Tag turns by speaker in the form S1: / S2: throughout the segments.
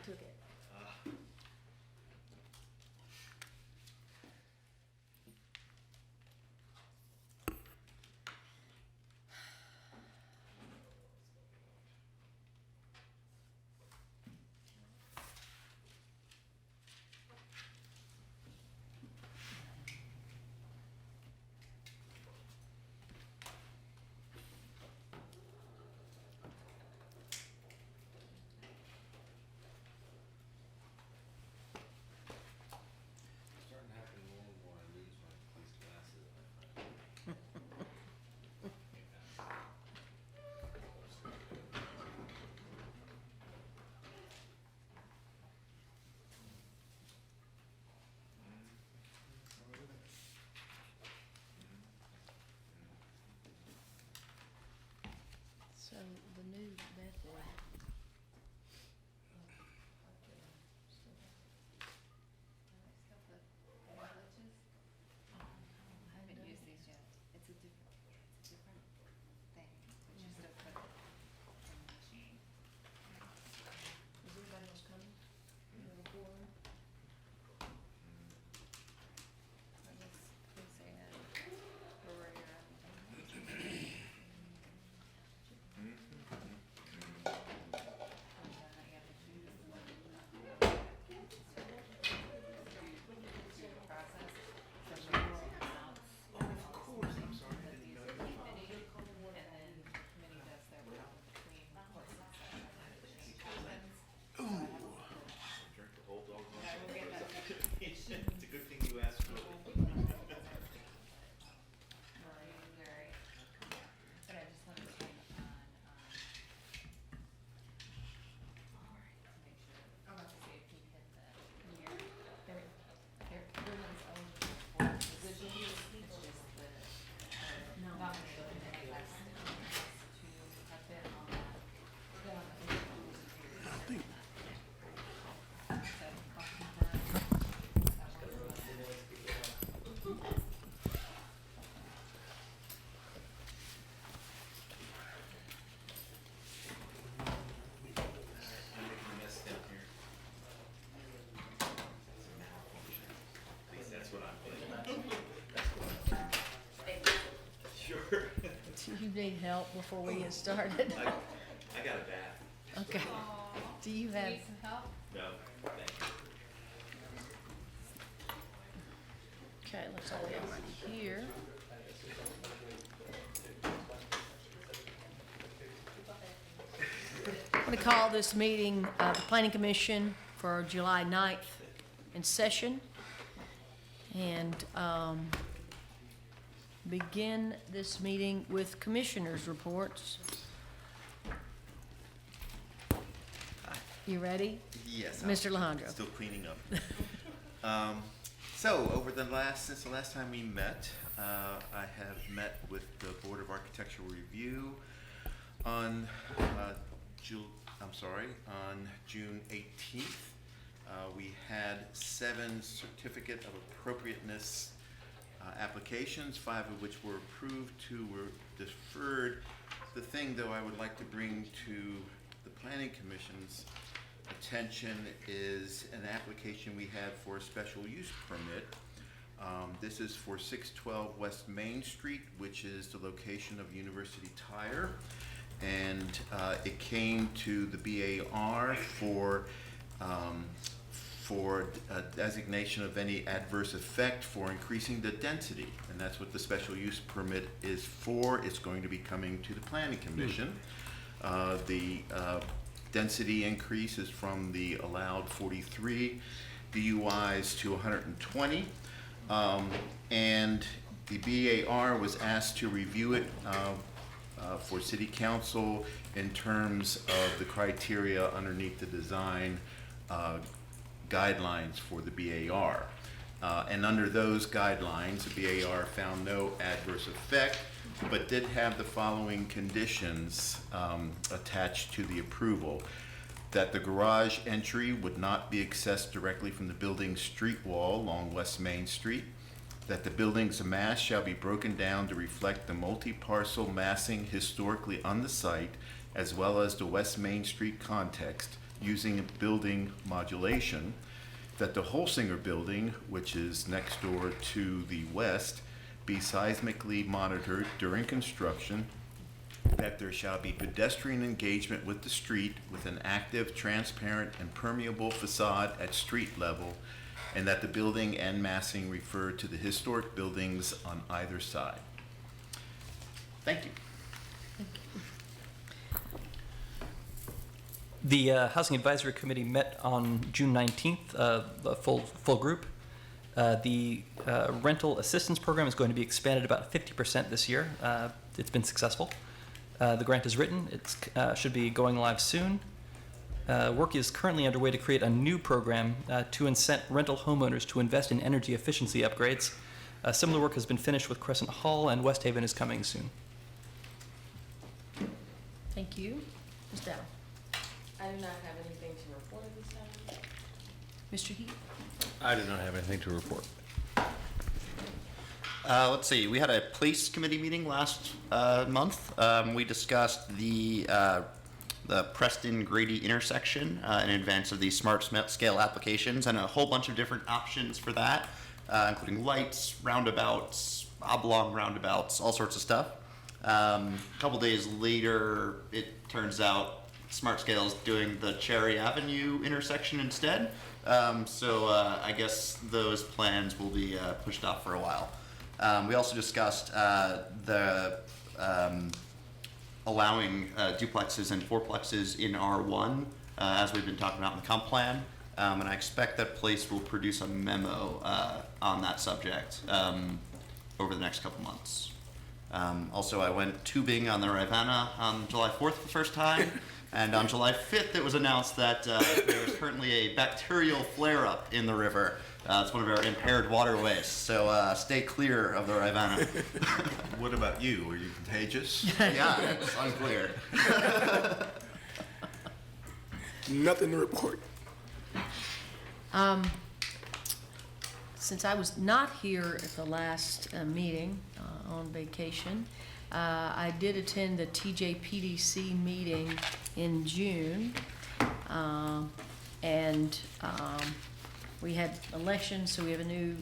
S1: took it.
S2: Starting to happen more and more. I lose these glasses, my friend.
S1: So the new method.
S3: I haven't used these yet. It's a different thing, but you still put it in the machine.
S1: Is everybody else coming? You have a quorum?
S3: So let's, please say that. Where you're at.
S2: Drink the whole dog. It's a good thing you asked for it.
S3: But I just wanted to check on, to make sure, to see if he hit the, everyone's eligible for the position, it's just the, nomination and it has to have been on that. I think. So, I'll confirm.
S2: I'm making a mess down here. It's a malfunction. At least that's what I'm thinking. Sure.
S1: Do you need help before we get started?
S2: I got a bath.
S1: Okay. Do you have,
S3: Need some help?
S2: No, thank you.
S1: okay, looks like we already here. I'm going to call this meeting of the Planning Commission for July 9th in session. And begin this meeting with commissioners' reports. You ready?
S2: Yes.
S1: Mr. Alejandro.
S2: Still cleaning up. Since the last time we met, I have met with the Board of Architectural Review on on June 18th. We had 7 certificate of appropriateness applications, 5 of which were approved, 2 were deferred. The thing, though, I would like to bring to the Planning Commission's attention is an application we had for a special use permit. This is for 612 West Main Street, which is the location of University Tire. And it came to the BAR for a designation of any adverse effect for increasing the density. And that's what the special use permit is for. It's going to be coming to the Planning Commission. The density increase is from the allowed 43 DUIs to 120. And the BAR was asked to review it for City Council in terms of the criteria underneath the design guidelines for the BAR. And under those guidelines, the BAR found no adverse effect, but did have the following conditions attached to the approval. That the garage entry would not be accessed directly from the building's street wall along West Main Street. That the building's mass shall be broken down to reflect the multi-parcel massing historically on the site, as well as the West Main Street context, using building modulation, that the Holsinger Building, which is next door to the west, be seismically monitored during construction, that there shall be pedestrian engagement with the street with an active, transparent, and permeable facade at street level, and that the building and massing refer to the historic buildings on either side. Thank you.
S4: The Housing Advisory Committee met on June 19th, the full group. The rental assistance program is going to be expanded about 50% this year. It's been successful. The grant is written. It should be going live soon. Work is currently underway to create a new program to incent rental homeowners to invest in energy efficiency upgrades. Similar work has been finished with Crescent Hall, and West Haven is coming soon.
S1: Thank you. Ms. Dow.
S5: I do not have anything to report at this time.
S1: Mr. Heath.
S6: I do not have anything to report.
S7: Let's see, we had a police committee meeting last month. We discussed the Preston Grady intersection in advance of the smart scale applications and a whole bunch of different options for that, including lights, roundabouts, oblong roundabouts, all sorts of stuff. A couple days later, it turns out Smart Scale is doing the Cherry Avenue intersection instead. So I guess those plans will be pushed off for a while. We also discussed allowing duplexes and fourplexes in R1, as we've been talking about in the comp plan. And I expect that place will produce a memo on that subject over the next couple months. Also, I went tubing on the Rivanna on July 4th for the first time. And on July 5th, it was announced that there is currently a bacterial flare-up in the river. It's one of our impaired waterways, so stay clear of the Rivanna.
S2: What about you? Were you contagious?
S7: Yeah, it's unclear.
S6: Nothing to report.
S1: Since I was not here at the last meeting on vacation, I did attend the TJPDC meeting in June, and we had elections, so we have a new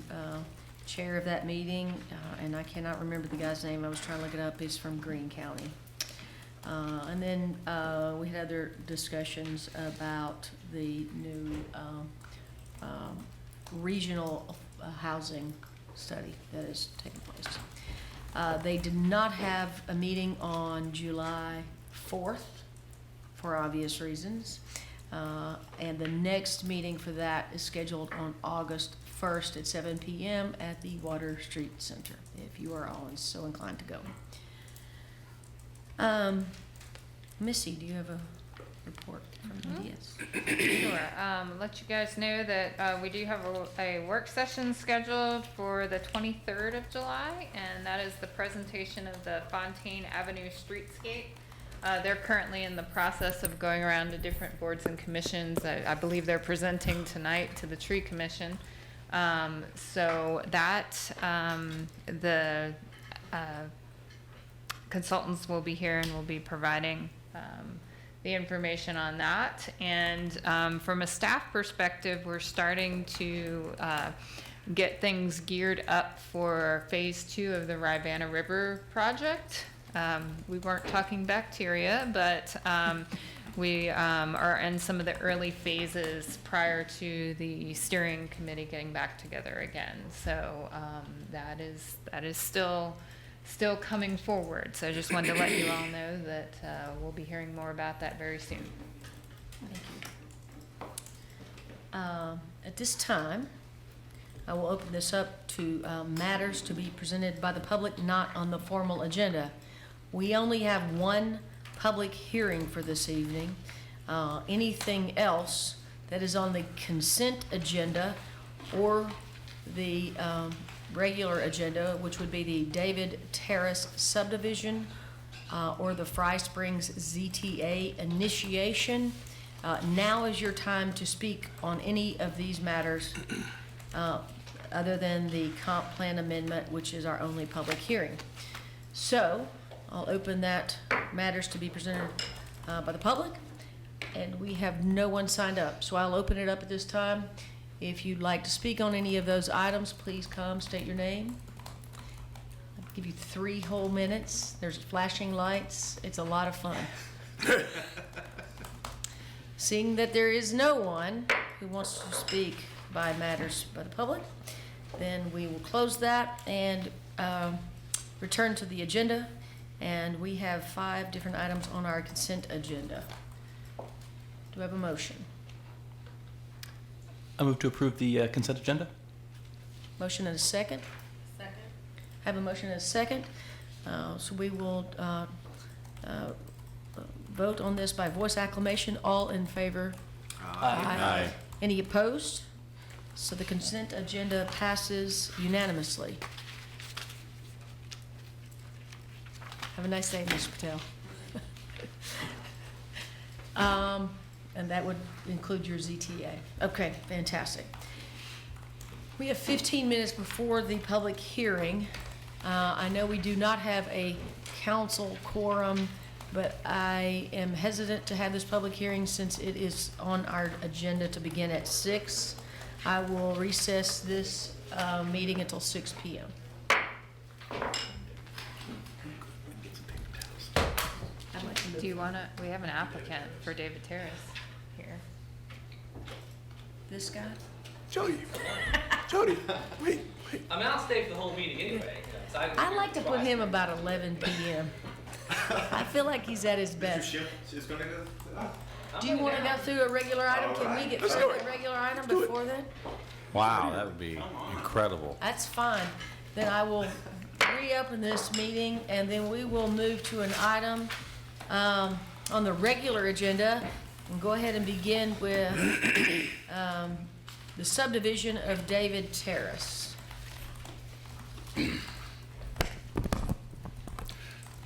S1: chair of that meeting, and I cannot remember the guy's name. I was trying to look it up. He's from Greene County. And then we had other discussions about the new regional housing study that is taking place. They did not have a meeting on July 4th, for obvious reasons. And the next meeting for that is scheduled on August 1st at 7 p.m. at the Water Street Center, if you are all so inclined to go. Missy, do you have a report from EDS?
S3: Sure. Let you guys know that we do have a work session scheduled for the 23rd of July, and that is the presentation of the Fontaine Avenue streetscape. They're currently in the process of going around to different boards and commissions. I believe they're presenting tonight to the Tree Commission. So that the consultants will be here and will be providing the information on that. And from a staff perspective, we're starting to get things geared up for phase 2 of the Rivanna River project. We weren't talking bacteria, but we are in some of the early phases prior to the steering committee getting back together again. So that is still coming forward. So I just wanted to let you all know that we'll be hearing more about that very soon.
S1: Thank you. At this time, I will open this up to matters to be presented by the public not on the formal agenda. We only have one public hearing for this evening. Anything else that is on the consent agenda or the regular agenda, which would be the David Terrace subdivision or the Fry Springs ZTA initiation. Now is your time to speak on any of these matters other than the comp plan amendment, which is our only public hearing. So I'll open that matters to be presented by the public, and we we have no one signed up, so I'll open it up at this time. If you'd like to speak on any of those items, please come, state your name. I'll give you 3 whole minutes. There's flashing lights. It's a lot of fun. Seeing that there is no one who wants to speak by matters by the public, then we will close that and return to the agenda. And we have 5 different items on our consent agenda. Do we have a motion?
S4: I move to approve the consent agenda.
S1: Motion and a second?
S5: Second?
S1: Have a motion and a second. So we will vote on this by voice acclamation. All in favor?
S6: Aye.
S1: Any opposed? So the consent agenda passes unanimously. Have a nice day, Mr. Patel. And that would include your ZTA. Okay, fantastic. We have 15 minutes before the public hearing. I know we do not have a council quorum, but I am hesitant to have this public hearing since it is on our agenda to begin at 6. I will recess this meeting until 6 p.m. I'd like to move.
S3: Do you want to, we have an applicant for David Terrace here.
S1: This guy?
S6: Jody, Jody, wait.
S4: I mean, I'll stay for the whole meeting anyway.
S1: I like to put him about 11 p.m. I feel like he's at his best.
S2: Is gonna go?
S1: Do you want to go through a regular item? Can we get
S6: Let's
S1: through
S6: do
S1: a
S6: it.
S1: regular item
S6: do it.
S1: before then?
S6: Wow, that would be incredible.
S1: That's fine. Then I will reopen this meeting, and then we will move to an item on the regular agenda. And go ahead and begin with the subdivision of David Terrace.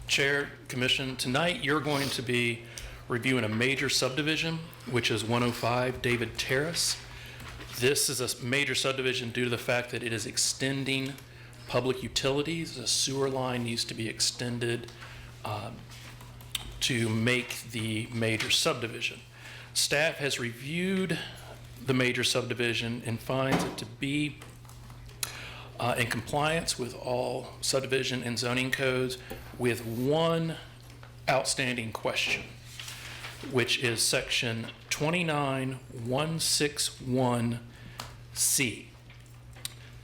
S8: Chair, Commission, tonight you're going to be reviewing a major subdivision, which is 105 David Terrace. This is a major subdivision due to the fact that it is extending public utilities. A sewer line needs to be extended to make the major subdivision. Staff has reviewed the major subdivision and finds it to be in compliance with all subdivision and zoning codes, with one outstanding question, which is section 29161C.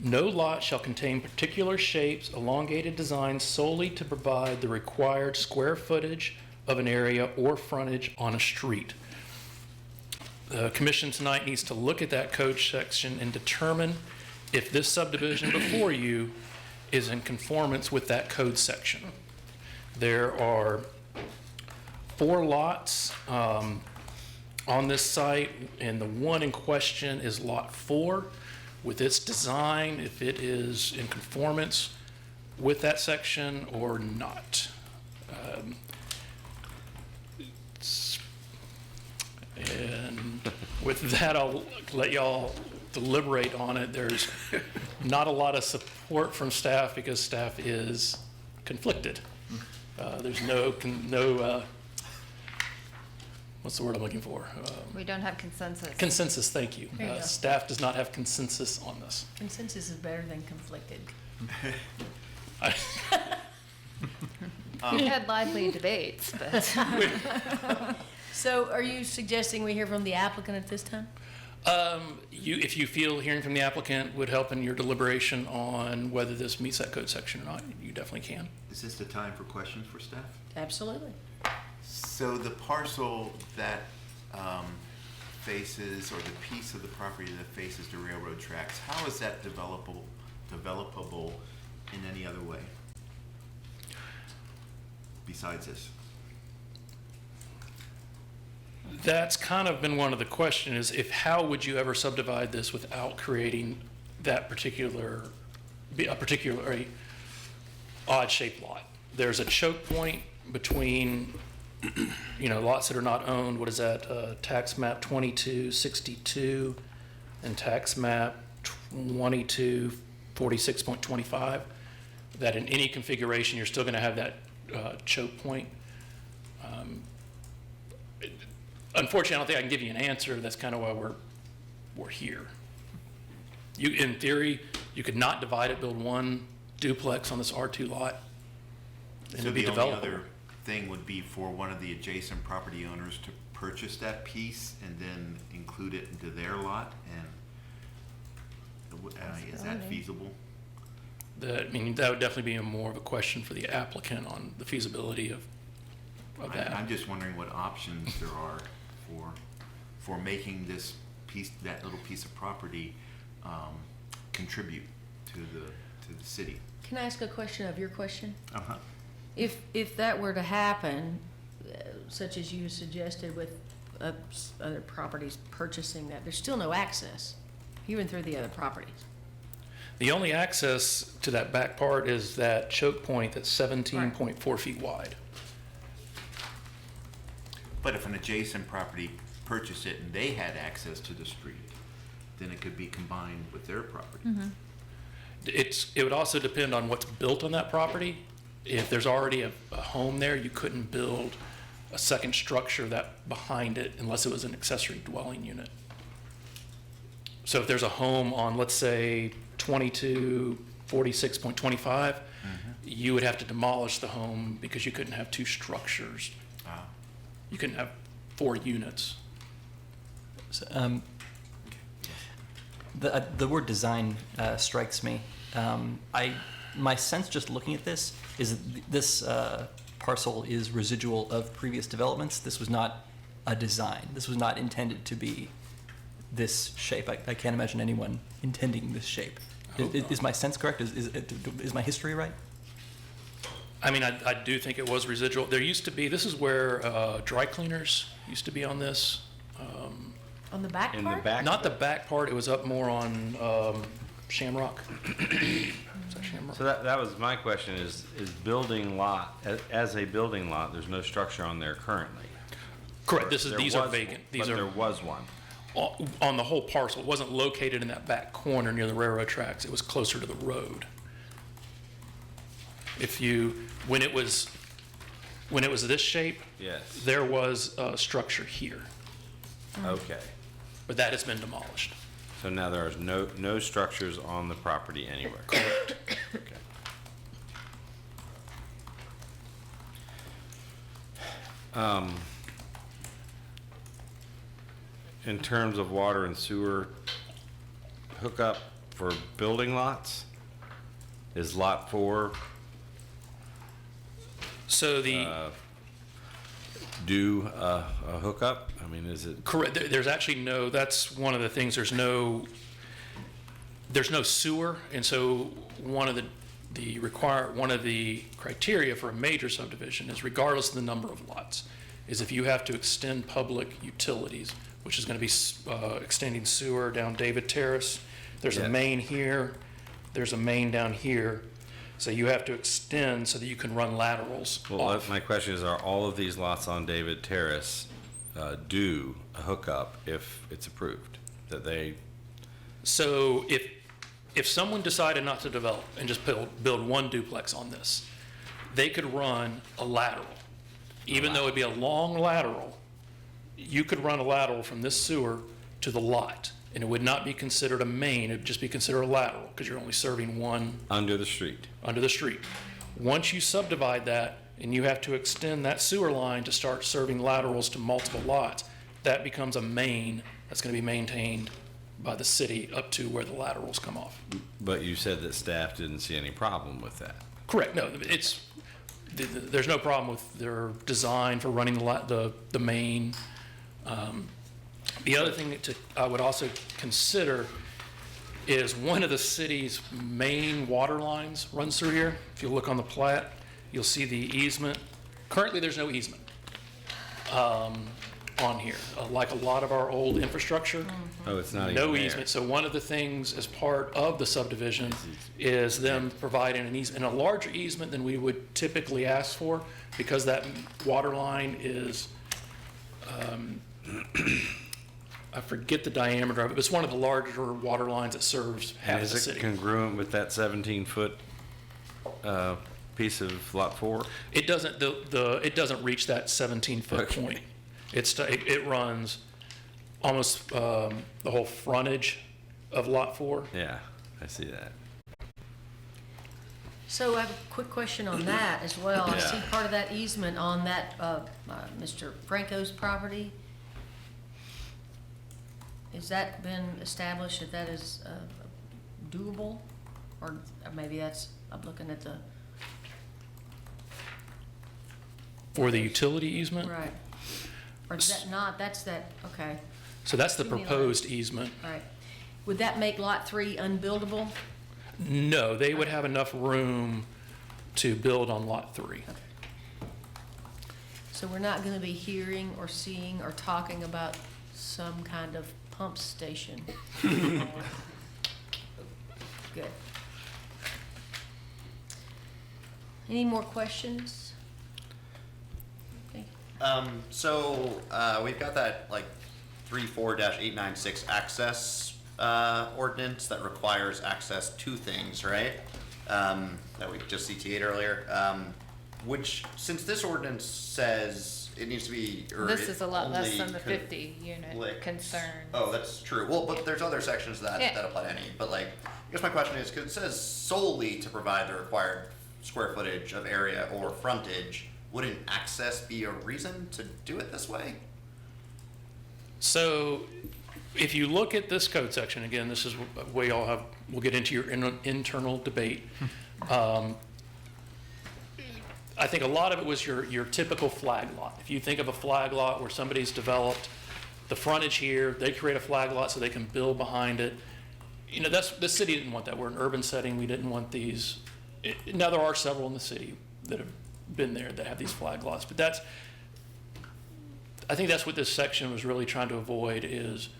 S8: No lot shall contain particular shapes, elongated designs solely to provide the required square footage of an area or frontage on a street. The commission tonight needs to look at that code section and determine if this subdivision before you is in conformance with that code section. There are 4 lots on this site, and the one in question is Lot 4. With its design, if it is in conformance with that section or not. And with that, I'll let y'all deliberate on it. There's not a lot of support from staff because staff is conflicted. There's no what's the word I'm looking for?
S3: We don't have consensus.
S8: Consensus, thank you.
S1: There you go.
S8: Staff does not have consensus on this.
S1: Consensus is better than conflicted.
S3: We had lively debates, but
S1: So are you suggesting we hear from the applicant at this time?
S8: If you feel hearing from the applicant would help in your deliberation on whether this meets that code section or not, you definitely can.
S2: Is this the time for questions for staff?
S1: Absolutely.
S2: So the parcel that faces, or the piece of the property that faces the railroad tracks, how is that developable in any other way besides this?
S8: That's kind of been one of the questions, is how would you ever subdivide this without creating that particularly odd-shaped lot? There's a choke point between, lots that are not owned. What is that? Tax map 2262 and tax map 2246.25. That in any configuration, you're still going to have that choke point. unfortunately, I don't think I can give you an answer. That's kind of why we're here. In theory, you could not divide it, build one duplex on this R2 lot, and
S2: So
S8: it'd be
S2: the only
S8: developable.
S2: other thing would be for one of the adjacent property owners to purchase that piece and then include it into their lot, and is that feasible?
S8: I mean, that would definitely be more of a question for the applicant on the feasibility of that.
S2: I'm just wondering what options there are for making this piece, that little piece of property, contribute to the city.
S1: Can I ask a question of your question?
S2: Uh-huh.
S1: If that were to happen, such as you suggested with other properties purchasing that, there's still no access, even through the other properties.
S8: The only access to that back part is that choke point that's 17.4 feet wide.
S2: But if an adjacent property purchased it and they had access to the street, then it could be combined with their property.
S8: It would also depend on what's built on that property. If there's already a home there, you couldn't build a second structure that behind it unless it was an accessory dwelling unit. So if there's a home on, let's say, 2246.25, you would have to demolish the home because you couldn't have two structures.
S2: Ah.
S8: You couldn't have 4 units.
S4: So, the word design strikes me. My sense just looking at this is that this parcel is residual of previous developments. This was not a design. This was not intended to be this shape. I can't imagine anyone intending this shape. Is my sense correct? Is my history right?
S8: I mean, I do think it was residual. There used to be, this is where dry cleaners used to be on this.
S1: On the back
S6: In
S1: part?
S6: the back?
S8: Not the back part, it was up more on Shamrock. Is that Shamrock?
S6: So that was my question, is building lot, as a building lot, there's no structure on there currently?
S8: Correct,
S6: There
S8: these are
S6: was-
S8: vacant. These
S6: But
S8: are
S6: there was one.
S8: on the whole parcel. It wasn't located in that back corner near the railroad tracks. It was closer to the road. When it was this shape,
S6: Yes,
S8: there was a structure here,
S6: okay.
S8: but that has been demolished.
S6: So now there is no structures on the property anywhere?
S8: Correct.
S6: Okay. In terms of water and sewer hookup for building lots, is Lot 4
S8: So the,
S6: do a hookup? I mean, is it?
S8: correct, there's actually no, that's one of the things, there's no sewer, and so one of the criteria for a major subdivision is, regardless of the number of lots, is if you have to extend public utilities, which is going to be extending sewer down David Terrace. There's a
S6: Yeah.
S8: main here, there's a main down here, so you have to extend so that you can run laterals
S6: Well,
S8: off.
S6: my question is, are all of these lots on David Terrace do a hookup if it's approved? That they,
S8: So if someone decided not to develop and just build one duplex on this, they could run a lateral. Even though it'd be a long lateral, you could run a lateral from this sewer to the lot, and it would not be considered a main, it would just be considered a lateral, because you're only serving one
S6: under the street?
S8: under the street. Once you subdivide that, and you have to extend that sewer line to start serving laterals to multiple lots, that becomes a main that's gonna be maintained by the city up to where the laterals come off.
S6: But you said that staff didn't see any problem with that.
S8: Correct, no, there's no problem with their design for running the main. The other thing that I would also consider is one of the city's main water lines runs through here. If you look on the plat, you'll see the easement. Currently, there's no easement on here, like a lot of our old infrastructure.
S6: Oh, it's not even
S8: No
S6: there.
S8: easement. So one of the things as part of the subdivision is them providing an easement, and a larger easement than we would typically ask for, because that water line is, I forget the diameter of it, but it's one of the larger water lines that serves half
S6: And
S8: of the
S6: is it
S8: city.
S6: congruent with that 17-foot piece of Lot 4?
S8: It doesn't, it doesn't reach that 17-foot
S6: Okay.
S8: point. It runs almost the whole frontage of Lot 4.
S6: Yeah, I see that.
S1: So I have a quick question on that as well. I see
S6: Yeah.
S1: part of that easement on that, Mr. Franco's property. Has that been established that that is doable? Or maybe that's, I'm looking at the,
S8: For the utility easement?
S1: right. Or is that not, that's that, okay,
S8: So that's the
S1: Give me a
S8: proposed easement.
S1: all right. Would that make Lot 3 unbuildable?
S8: No, they would have enough room to build on Lot 3.
S1: So we're not gonna be hearing or seeing or talking about some kind of pump station? Good. Any more questions? Okay.
S7: We've got that like 34-896 access ordinance that requires access to things, right? That we just CTA'd earlier. Which, since this ordinance says it needs to be, or
S3: This
S7: it
S3: is a lot less
S7: only
S3: than the 50 unit
S7: conflicts-
S3: concern.
S7: Oh, that's true. Well, but there's other sections that
S3: Yeah.
S7: that apply to any. But like, I guess my question is, because it says solely to provide the required square footage of area or frontage, wouldn't access be a reason to do it this way?
S8: So if you look at this code section, again, this is where y'all have, we'll get into your internal debate. I think a lot of it was your typical flag lot. If you think of a flag lot where somebody's developed the frontage here, they create a flag lot so they can build behind it. You know, the city didn't want that. We're an urban setting. We didn't want these. Now there are several in the city that have been there that have these flag lots, but I think that's what this section was really trying to avoid, is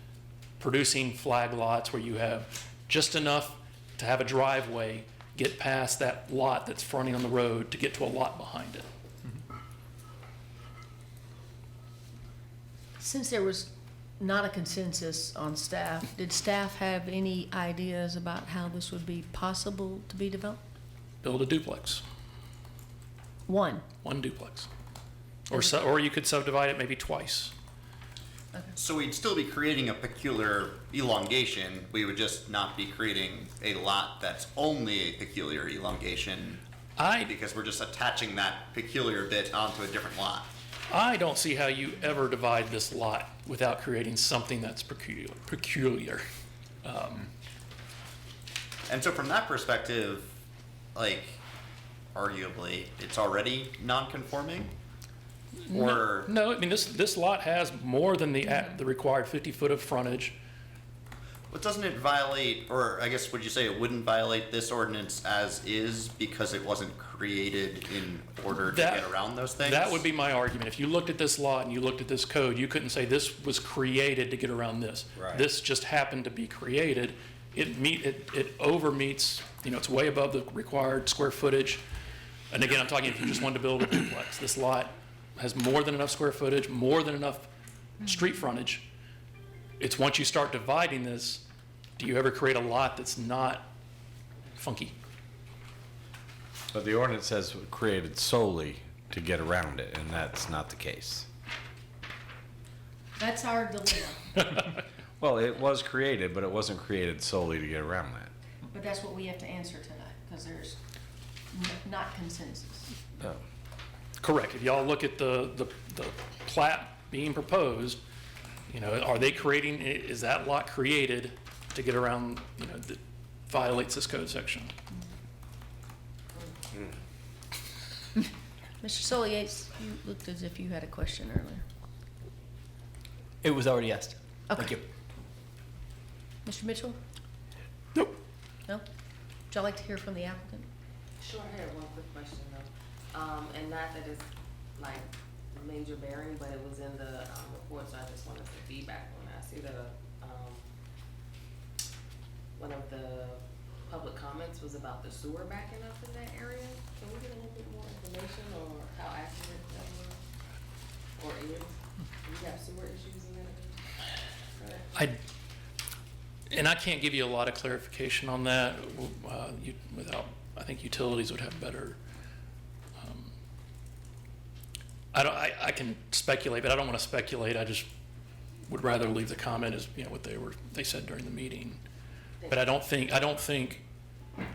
S8: producing flag lots where you have just enough to have a driveway get past that lot that's fronting on the road to get to a lot behind it.
S1: Since there was not a consensus on staff, did staff have any ideas about how this would be possible to be developed?
S8: Build a duplex,
S1: One.
S8: one duplex. Or you could subdivide it maybe twice.
S7: So we'd still be creating a peculiar elongation. We would just not be creating a lot that's only a peculiar elongation because we're just attaching that peculiar bit onto a different lot.
S8: I don't see how you ever divide this lot without creating something that's peculiar.
S7: And so from that perspective, like, arguably, it's already non-conforming? Or,
S8: No, I mean, this lot has more than the required 50 foot of frontage.
S7: but doesn't it violate, or I guess would you say it wouldn't violate this ordinance as is because it wasn't created in order to get around those things?
S8: That would be my argument. If you looked at this lot and you looked at this code, you couldn't say this was created to get around this.
S6: Right.
S8: This just happened to be created. It over meets, it's way above the required square footage. And again, I'm talking if you just wanted to build a duplex. This lot has more than enough square footage, more than enough street frontage. It's once you start dividing this, do you ever create a lot that's not funky?
S6: But the ordinance says created solely to get around it, and that's not the case.
S1: That's our dilemma,
S6: Well, it was created, but it wasn't created solely to get around that.
S1: but that's what we have to answer tonight, because there's not consensus.
S6: Oh.
S8: Correct. If y'all look at the plat being proposed, are they creating, is that lot created to get around, that violates this code section?
S1: Mr. Sully Yates, you looked as if you had a question earlier.
S4: It was already asked. Thank
S1: Okay.
S4: you.
S1: Mr. Mitchell?
S8: Nope.
S1: No? Would y'all like to hear from the applicant?
S5: Sure, I had one quick question though. And not that it's like major bearing, but it was in the, report, so I just wanted some feedback on that. I see one of the public comments was about the sewer backing up in that area. Can we get a little bit more information or how accurate that was? Or is? Do you have sewer issues in that area?
S8: And I can't give you a lot of clarification on that, I think utilities would have better. I can speculate, but I don't want to speculate. I just would rather leave the comment as, you know, what they said during the meeting. But I don't think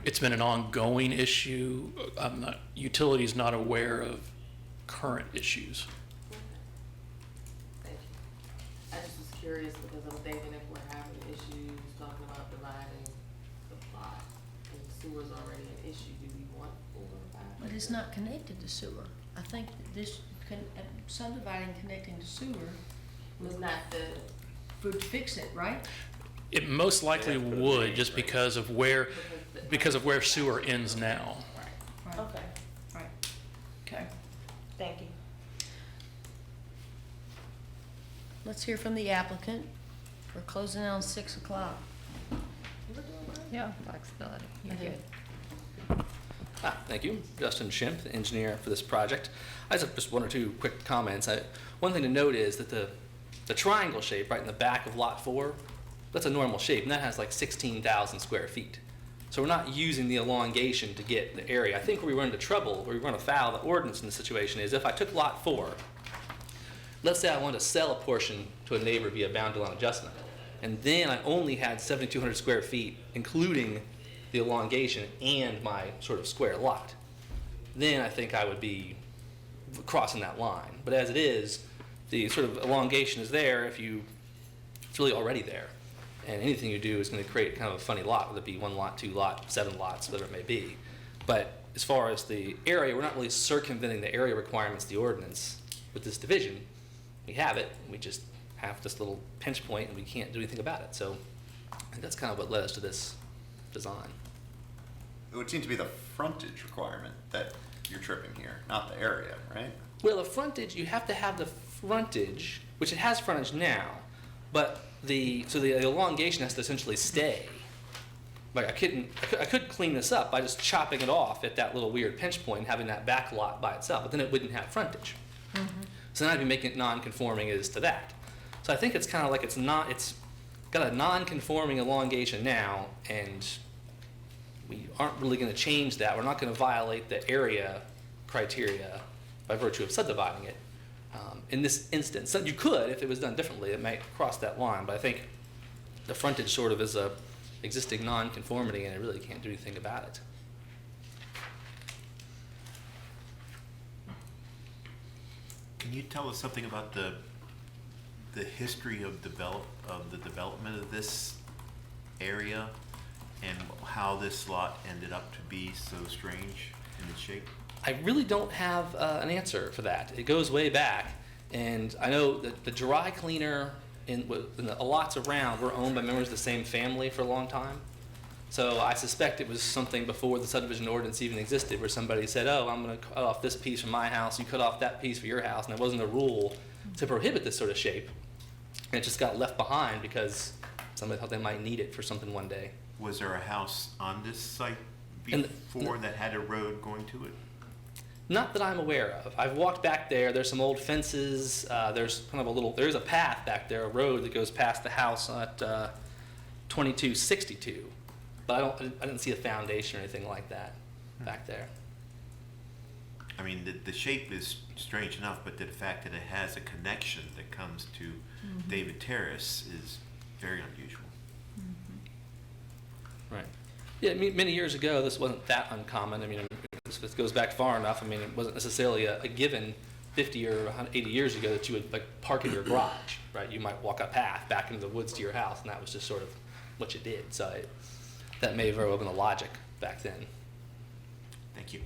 S8: it's been an ongoing issue. Utility's not aware of current issues.
S5: Thank you. I just was curious because I'm thinking if we're having issues talking about dividing the plot and sewer's already an issue, do we want over five?
S1: But it's not connected to sewer. I think that this subdividing connecting to sewer
S5: It's not the,
S1: would fix it, right?
S8: It most likely would, just because of where sewer ends now.
S1: Right.
S5: okay,
S1: Right. Okay.
S5: thank you.
S1: Let's hear from the applicant. We're closing on 6 o'clock.
S3: Yeah, flexibility.
S1: You're
S3: Okay.
S1: good.
S9: Thank you. Justin Schimpf, the engineer for this project. I just have just one or two quick comments. One thing to note is that the triangle shape right in the back of Lot 4, that's a normal shape, and that has like 16,000 square feet. So we're not using the elongation to get the area. I think where we run into trouble, where we run afoul of the ordinance in this situation is if I took Lot 4, let's say I wanted to sell a portion to a neighbor via boundary line adjustment, and then I only had 7,200 square feet, including the elongation and my sort of square lot, then I think I would be crossing that line. But as it is, the sort of elongation is there it's really already there. And anything you do is going to create kind of a funny lot, whether it be 1 lot, 2 lot, 7 lots, whatever it may be. But as far as the area, we're not really circumventing the area requirements of the ordinance with this division. We have it, we just have this little pinch point and we can't do anything about it. So I think that's kind of what led us to this design.
S7: It would seem to be the frontage requirement that you're tripping here, not the area, right?
S9: Well, the frontage, you have to have the frontage, which it has frontage now, but the elongation has to essentially stay. Like I couldn't clean this up by just chopping it off at that little weird pinch point and having that back lot by itself, but then it wouldn't have frontage. So then I'd be making it non-conforming as to that. So I think it's kind of like it's got a non-conforming elongation now, and we aren't really going to change that. We're not going to violate the area criteria by virtue of subdividing it. In this instance, so you could, if it was done differently, it might cross that line, but I think the frontage sort of is a existing non-conformity and it really can't do anything about it.
S2: Can you tell us something about the history of the development of this area and how this lot ended up to be so strange in its shape?
S9: I really don't have an answer for that. It goes way back, and I know that the dry cleaner in the lots around were owned by members of the same family for a long time. So I suspect it was something before the subdivision ordinance even existed, where somebody said, "Oh, I'm going to cut off this piece from my house. You cut off that piece for your house," and there wasn't a rule to prohibit this sort of shape. And it just got left behind because somebody thought they might need it for something one day.
S2: Was there a house on this site
S9: And-
S2: before that had a road going to it?
S9: Not that I'm aware of. I've walked back there. There's some old fences. There's kind of there's a path back there, a road that goes past the house at 2262. But I didn't see a foundation or anything like that back there.
S2: I mean, the shape is strange enough, but the fact that it has a connection that comes to David Terrace is very unusual.
S9: Right. Yeah, many years ago, this wasn't that uncommon. I mean, if this goes back far enough, I mean, it wasn't necessarily a given 50 or 80 years ago that you would like park in your garage, right? You might walk a path back into the woods to your house, and that was just sort of what you did. So that may very well have been the logic back then.
S2: Thank you.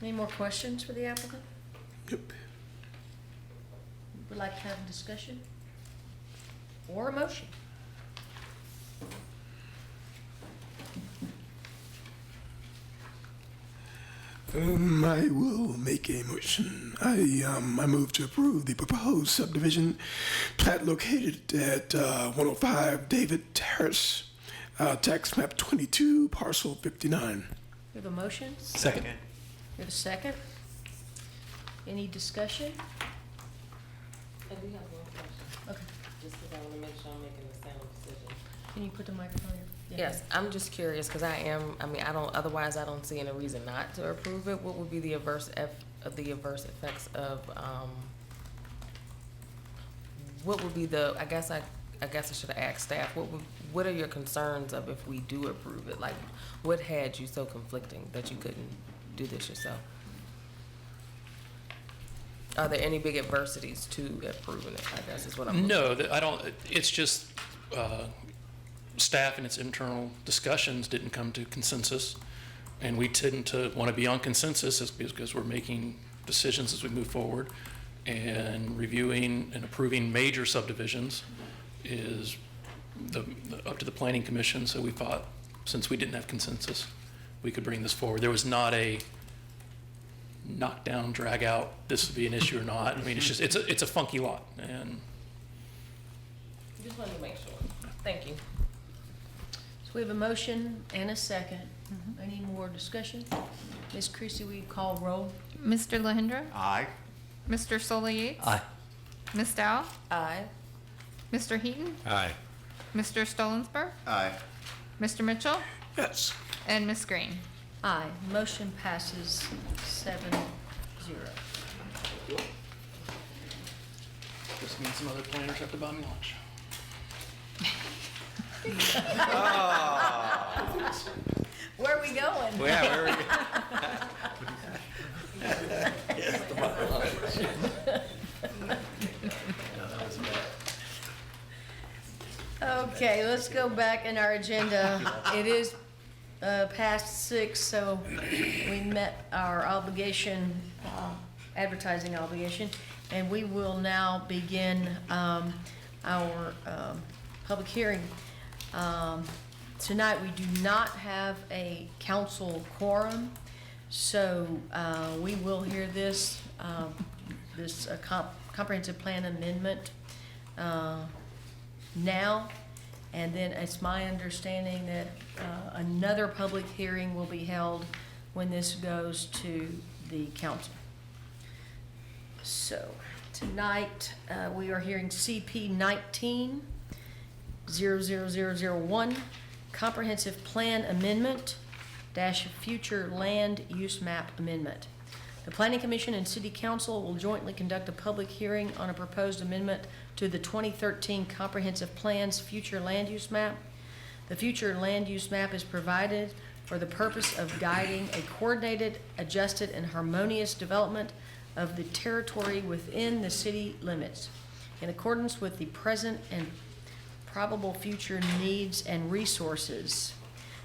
S1: Any more questions for the applicant?
S8: Yep.
S1: Would like to have a discussion? Or a motion?
S10: I will make a motion. I move to approve the proposed subdivision plat located at 105 David Terrace, tax map 22, parcel 59.
S1: We have a motion?
S4: Second.
S1: We have a second? Any discussion?
S5: I do have one question,
S1: Okay.
S5: just because I want to make sure I'm making the same decision.
S1: Can you put the microphone here?
S5: Yes, I'm just curious, because I don't see any reason not to approve it. What would be the adverse effects of, what would be I guess I should have asked staff, what are your concerns of if we do approve it? Like, what had you so conflicting that you couldn't do this yourself? Are there any big adversities to approving it, I guess is what I'm.
S8: No, I don't, it's just, staff in its internal discussions didn't come to consensus. And we tend to want to be on consensus because we're making decisions as we move forward. And reviewing and approving major subdivisions is up to the planning commission. So we thought, since we didn't have consensus, we could bring this forward. There was not a knock down, drag out, this would be an issue or not. I mean, it's just, it's a funky lot, and.
S5: Just wanted to make sure. Thank you.
S1: So we have a motion and a second. Any more discussion? Ms. Creasy, will you call roll?
S3: Mr. Lahindra?
S2: Aye.
S3: Mr. Sola Yates?
S4: Aye.
S3: Ms. Dow?
S5: Aye.
S3: Mr. Heaton?
S6: Aye.
S3: Mr. Stolensberg?
S7: Aye.
S3: Mr. Mitchell?
S10: Yes.
S3: And Ms. Green?
S1: Aye. Motion passes 7-0.
S8: This means some other planners have to buy me lunch.
S1: Where are we going?
S6: Well, yeah, where are
S1: Okay, let's go back in our agenda. It is past 6, so we met our obligation, advertising obligation, and we will now begin our public hearing. Tonight, we do not have a council quorum, so we will hear this comprehensive plan amendment now, and then it's my understanding that another public hearing will be held when this goes to the council. So tonight, we are hearing CP 19-00001, Comprehensive Plan Amendment dash Future Land Use Map Amendment. The Planning Commission and City Council will jointly conduct a public hearing on a proposed amendment to the 2013 Comprehensive Plan's Future Land Use Map. The Future Land Use Map is provided for the purpose of guiding a coordinated, adjusted, and harmonious development of the territory within the city limits in accordance with the present and probable future needs and resources.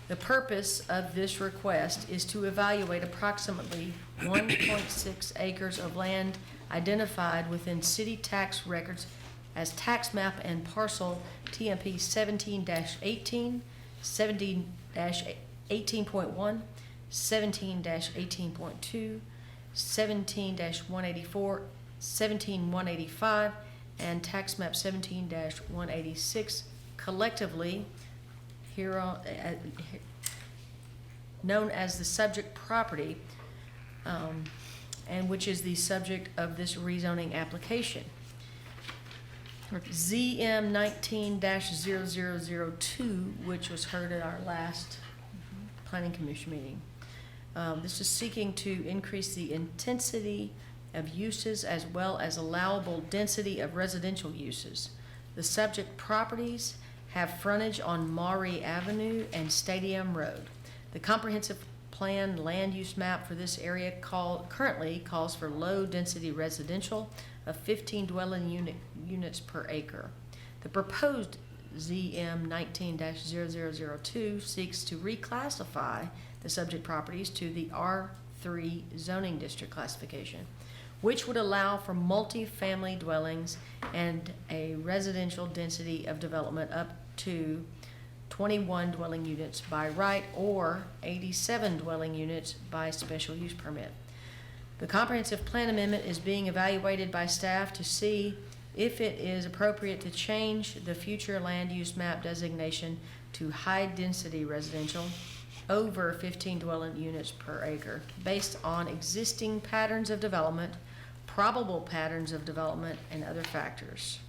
S1: The purpose of this request is to evaluate approximately 1.6 acres of land identified within city tax records as tax map and parcel TMP 17-18, 17-18.1, 17-18.2, 17-184, 17-185, and tax map 17-186, collectively known as the subject property, and which is the subject of this rezoning application. ZM 19-0002, which was heard at our last Planning Commission meeting. This is seeking to increase the intensity of uses as well as allowable density of residential uses. The subject properties have frontage on Maury Avenue and Stadium Road. The comprehensive plan land use map for this area currently calls for low-density residential of 15 dwelling units per acre. The proposed ZM 19-0002 seeks to reclassify the subject properties to the R3 zoning district classification, which would allow for multi-family dwellings and a residential density of development up to 21 dwelling units by right or 87 dwelling units by special use permit. The comprehensive plan amendment is being evaluated by staff to see if it is appropriate to change the future land use map designation to high-density residential over 15 dwelling units per acre based on existing patterns of development, probable patterns of development, and other factors.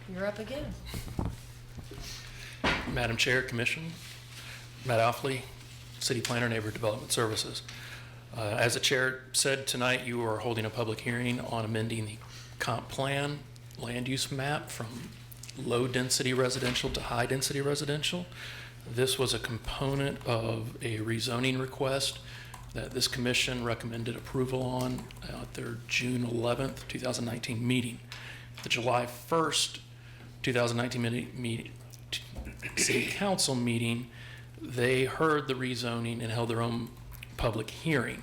S1: you're up again.
S8: Madam Chair, Commission, Matt Offley, City Planner, Neighborhood Development Services. As the chair said, tonight you are holding a public hearing on amending the comp plan land use map from low-density residential to high-density residential. This was a component of a rezoning request that this commission recommended approval on at their June 11th, 2019 meeting. The July 1st, 2019 City Council meeting, they heard the rezoning and held their own public hearing.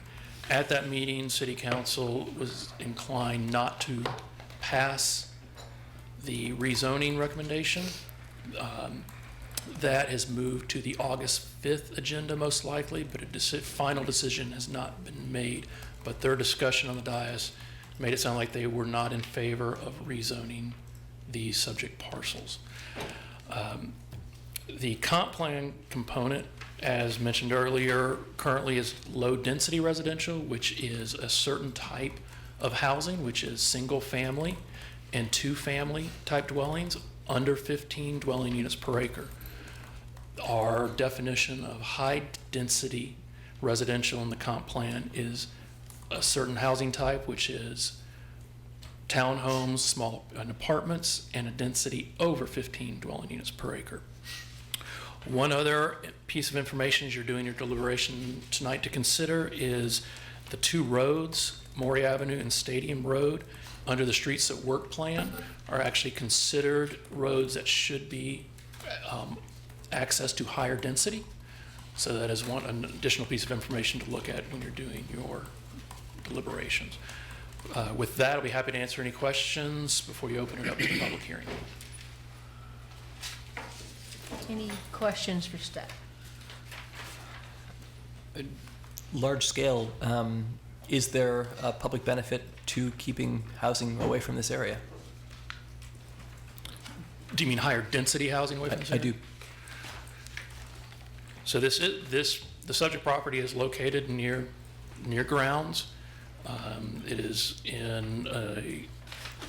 S8: At that meeting, City Council was inclined not to pass the rezoning recommendation. That has moved to the August 5th agenda most likely, but a final decision has not been made. But their discussion on the dais made it sound like they were not in favor of rezoning the subject parcels. The comp plan component, as mentioned earlier, currently is low-density residential, which is a certain type of housing, which is single-family and two-family type dwellings, under 15 dwelling units per acre. Our definition of high-density residential in the comp plan is a certain housing type, which is townhomes, small apartments, and a density over 15 dwelling units per acre. One other piece of information as you're doing your deliberation tonight to consider is the two roads, Maury Avenue and Stadium Road, under the Streets at Work plan are actually considered roads that should be access to higher density. So that is an additional piece of information to look at when you're doing your deliberations. With that, I'll be happy to answer any questions before you open it up to the public hearing.
S1: Any questions for staff?
S4: Large scale, is there a public benefit to keeping housing away from this area?
S8: Do you mean higher density housing away from the
S4: I
S8: center?
S4: do.
S8: So the subject property is located near grounds. It is in a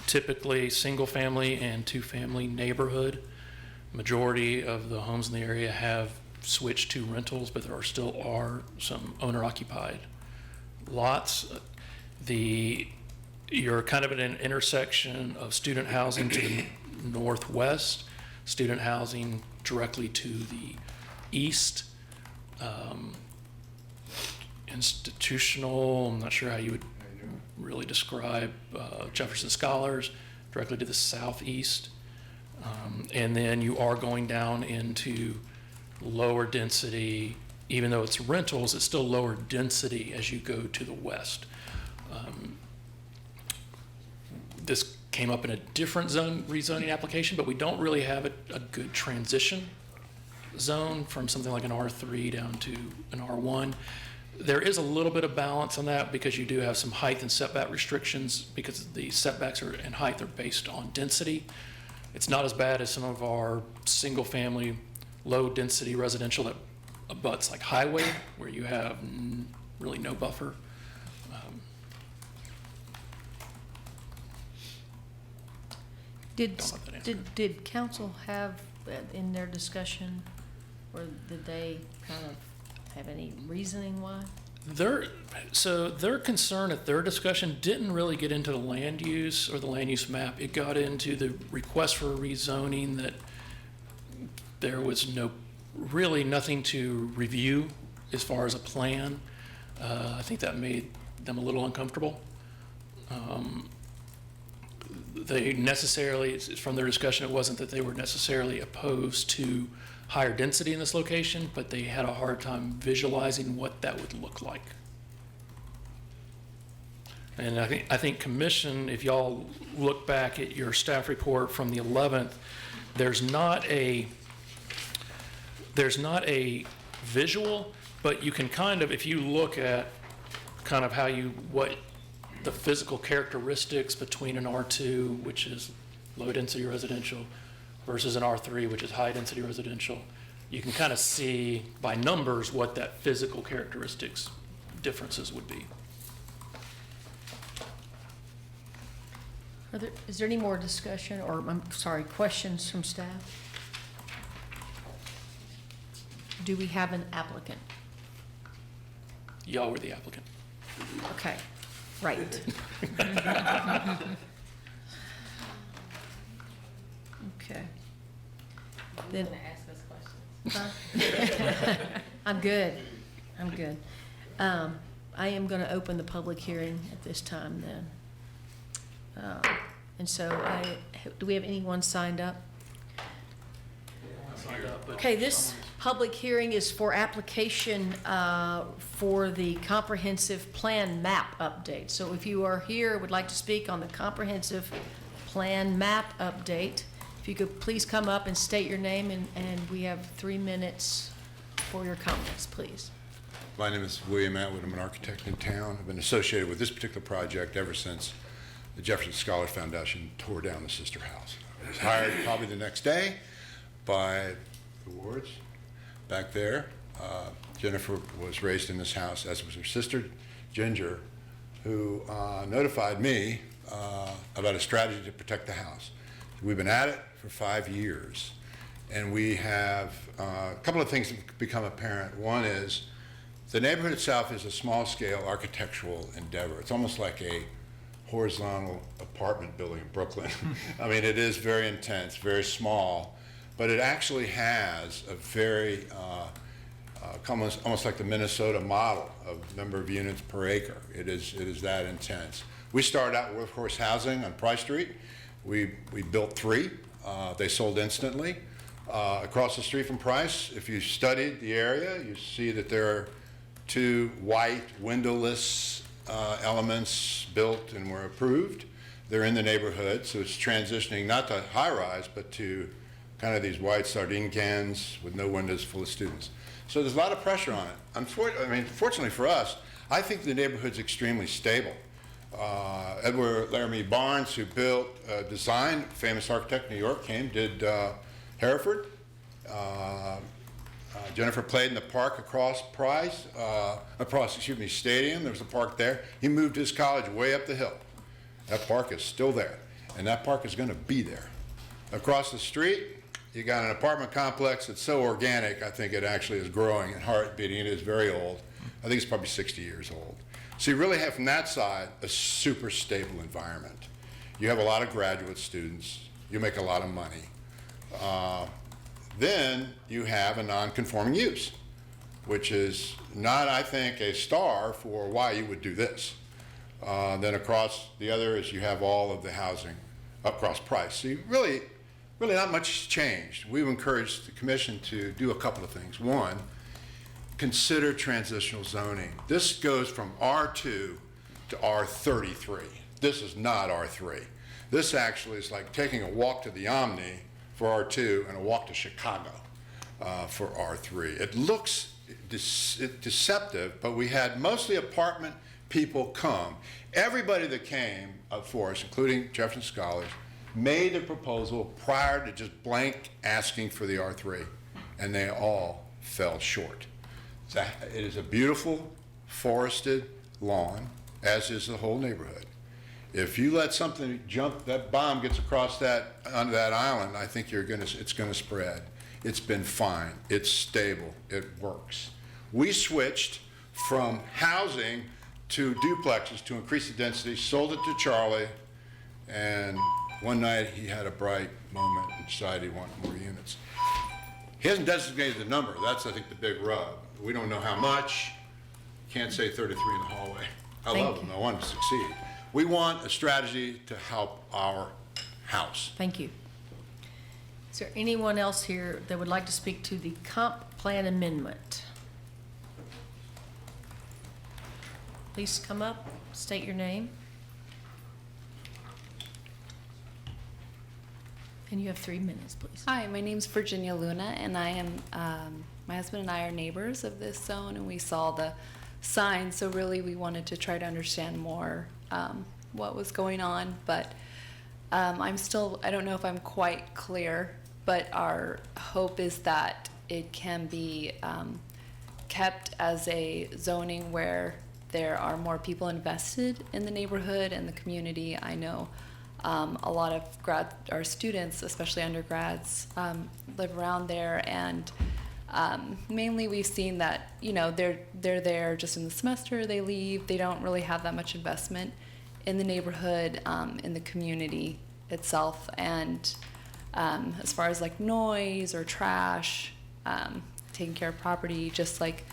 S8: typically single-family and two-family neighborhood. Majority of the homes in the area have switched to rentals, but there still are some owner-occupied lots. You're kind of at an intersection of student housing to the northwest, student housing directly to the east, institutional, I'm not sure how you would really describe Jefferson Scholars, directly to the southeast. And then you are going down into lower density, even though it's rentals, it's still lower density as you go to the west. This came up in a different zone rezoning application, but we don't really have a good transition zone from something like an R3 down to an R1. There is a little bit of balance on that because you do have some height and setback restrictions because the setbacks and height are based on density. It's not as bad as some of our single-family, low-density residential that abuts like highway, where you have really no buffer.
S1: Did,
S8: Don't know if that answered
S1: did council have in their discussion, or did they kind of have any reasoning why?
S8: Their concern at their discussion didn't really get into the land use or the land use map. It got into the request for rezoning that there was really nothing to review as far as a plan. I think that made them a little uncomfortable. They necessarily, from their discussion, it wasn't that they were necessarily opposed to higher density in this location, but they had a hard time visualizing what that would look like. And I think commission, if y'all look back at your staff report from the 11th, there's not a visual, but you can kind of, if you look at kind of what the physical characteristics between an R2, which is low density residential, versus an R3, which is high density residential, you can kind of see by numbers what that physical characteristics differences would be.
S1: Is there any more discussion, or, I'm sorry, questions from staff? Do we have an applicant?
S8: Y'all were the applicant.
S1: Okay, right. Okay.
S5: You
S1: Then-
S5: gonna ask us questions?
S1: Huh? I'm good. I'm good. I am going to open the public hearing at this time then. And so do we have anyone signed up? Okay, this public hearing is for application for the comprehensive plan map update. So if you are here, would like to speak on the comprehensive plan map update, if you could please come up and state your name, and we have 3 minutes for your comments, please.
S11: My name is William Atwood. I'm an architect in town. I've been associated with this particular project ever since the Jefferson Scholar Foundation tore down the sister house. I was hired probably the next day by the Wards back there. Jennifer was raised in this house, as was her sister, Ginger, who notified me about a strategy to protect the house. We've been at it for 5 years, and we have a couple of things that have become apparent. One is the neighborhood itself is a small-scale architectural endeavor. It's almost like a horizontal apartment building in Brooklyn. I mean, it is very intense, very small, but it actually has a very, almost like the Minnesota model of number of units per acre. It is that intense. We started out with workforce housing on Price Street. We built 3. They sold instantly. Across the street from Price, if you studied the area, you see that there are 2 white windowless elements built and were approved. They're in the neighborhood, so it's transitioning not to high-rise, but to kind of these white sardine cans with no windows full of students. So there's a lot of pressure on it. Fortunately for us, I think the neighborhood's extremely stable. Edward Laramie Barnes, who built, designed, famous architect in New York, did Hereford. Jennifer played in the park across Stadium. There was a park there. He moved his college way up the hill. That park is still there, and that park is going to be there. Across the street, you got an apartment complex that's so organic, I think it actually is growing and heart beating. It is very old. I think it's probably 60 years old. So you really have, from that side, a super stable environment. You have a lot of graduate students. You make a lot of money. Then you have a non-conforming use, which is not, I think, a star for why you would do this. Then across the other is you have all of the housing across Price. So you really not much has changed. We've encouraged the commission to do a couple of things. One, consider transitional zoning. This goes from R2 to R33. This is not R3. This actually is like taking a walk to the Omni for R2 and a walk to Chicago for R3. It looks deceptive, but we had mostly apartment people come. Everybody that came up for us, including Jefferson Scholars, made a proposal prior to just blank asking for the R3, and they all fell short. It is a beautiful forested lawn, as is the whole neighborhood. If you let something jump, that bomb gets across onto that island, I think it's gonna spread. It's been fine, it's stable, it works. We switched from housing to duplexes to increase the density, sold it to Charlie, and one night he had a bright moment and decided he wanted more units. He hasn't designated the number. That's, I think, the big rub. We don't know how much. Can't say 33 in the hallway. I love them. I want them to succeed. We want a strategy to help our house.
S1: Thank you. Is there anyone else here that would like to speak to the comp plan amendment? Please come up, state your name. And you have 3 minutes, please.
S12: Hi, my name's Virginia Luna, and I am, my husband and I are neighbors of this zone, and we saw the signs, so really we wanted to try to understand more what was going on, but I don't know if I'm quite clear, but our hope is that it can be kept as a zoning where there are more people invested in the neighborhood and the community. I know A lot of our students, especially undergrads, live around there, and mainly we've seen that, you know, they're there just in the semester, they leave, they don't really have that much investment in the neighborhood, in the community itself. And as far as like noise or trash, taking care of property, just like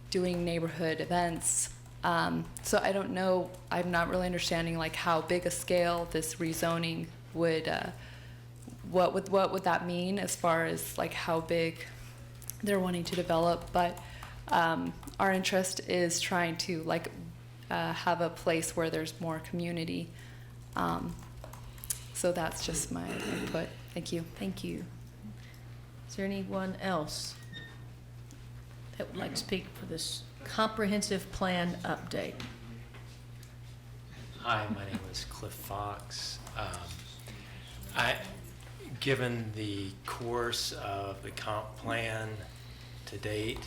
S12: doing neighborhood events. So I don't know, I'm not really understanding like how big a scale this rezoning would, what would that mean as far as like how big they're wanting to develop. But our interest is trying to like have a place where there's more community. So that's just my input. Thank you.
S1: Thank you. Is there anyone else that would like to speak for this comprehensive plan update?
S13: Hi, my name is Cliff Fox. Given the course of the comp plan to date,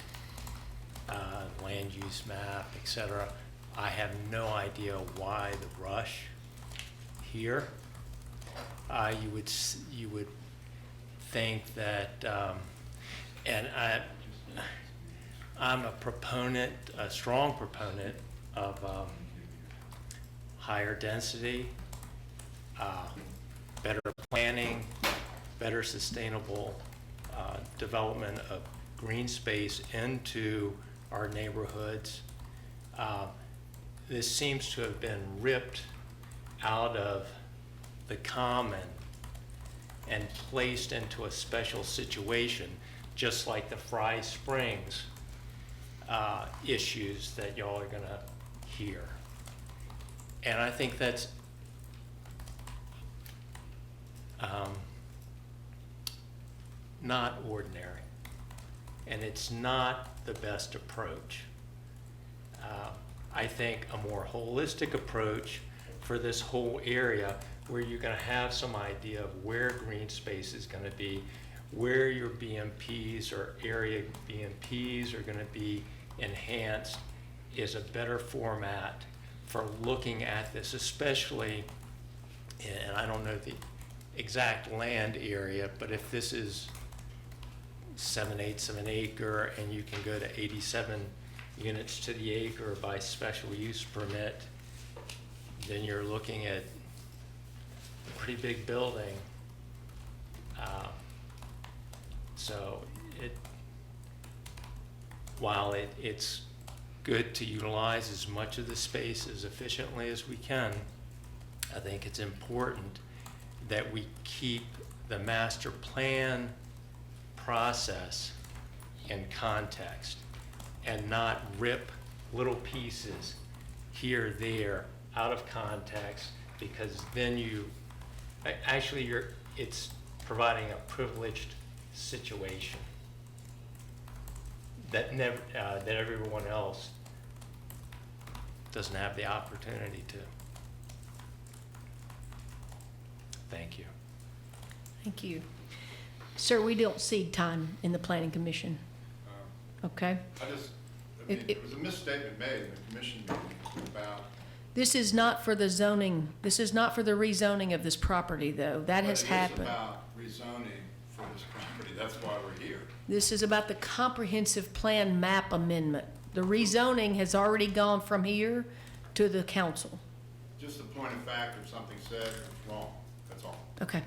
S13: land use map, et cetera, I have no idea why the rush here. You would think that, and I'm a strong proponent of higher density, better planning, better sustainable development of green space into our neighborhoods. This seems to have been ripped out of the common and placed into a special situation, just like the Fry Springs issues that y'all are gonna hear. And I think that's not ordinary, and it's not the best approach. I think a more holistic approach for this whole area, where you're going to have some idea of where green space is going to be, where your BMPs or area BMPs are going to be enhanced, is a better format for looking at this, especially, and I don't know the exact land area, but if this is 7/8 of an acre and you can go to 87 units to the acre by special use permit, then you're looking at a pretty big building. So while it's good to utilize as much of the space as efficiently as we can, I think it's important that we keep the master plan process in context and not rip little pieces here, there, out of context, because then it's providing a privileged situation that everyone else doesn't have the opportunity to. Thank you.
S1: Thank you. Sir, we don't cede time in the planning commission, okay?
S11: It was a misstatement made in the commission meeting about.
S1: This is not for the zoning, this is not for the rezoning of this property, though. That has happened.
S11: It is about rezoning for this property. That's why we're here.
S1: This is about the comprehensive plan map amendment. The rezoning has already gone from here to the council.
S11: Just a point of fact, if something said it's wrong, that's all.
S1: Okay.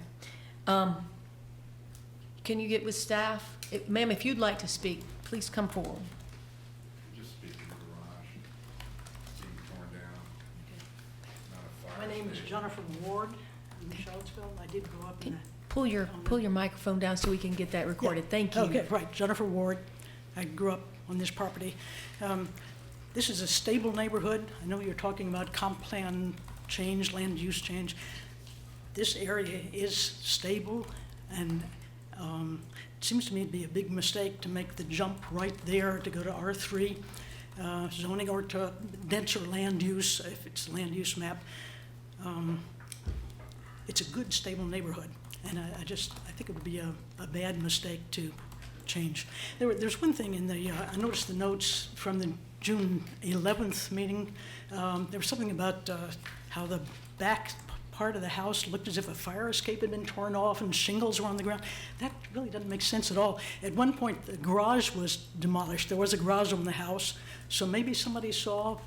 S1: Can you get with staff? Ma'am, if you'd like to speak, please come forward.
S11: Just speak in the garage, being torn down, not a fire.
S14: My name is Jennifer Ward in Charlottesville. I did grow up in a...
S1: Pull your microphone down so we can get that recorded. Thank you.
S14: Okay, right, Jennifer Ward. I grew up on this property. This is a stable neighborhood. I know you're talking about comp plan change, land use change. This area is stable, and it seems to me to be a big mistake to make the jump right there to go to R3 zoning or to denser land use, if it's land use map. It's a good, stable neighborhood, and I think it would be a bad mistake to change. There's one thing in the, I noticed the notes from the June 11th meeting. There was something about how the back part of the house looked as if a fire escape had been torn off and shingles were on the ground. That really doesn't make sense at all. At one point, the garage was demolished. There was a garage on the house, so maybe somebody saw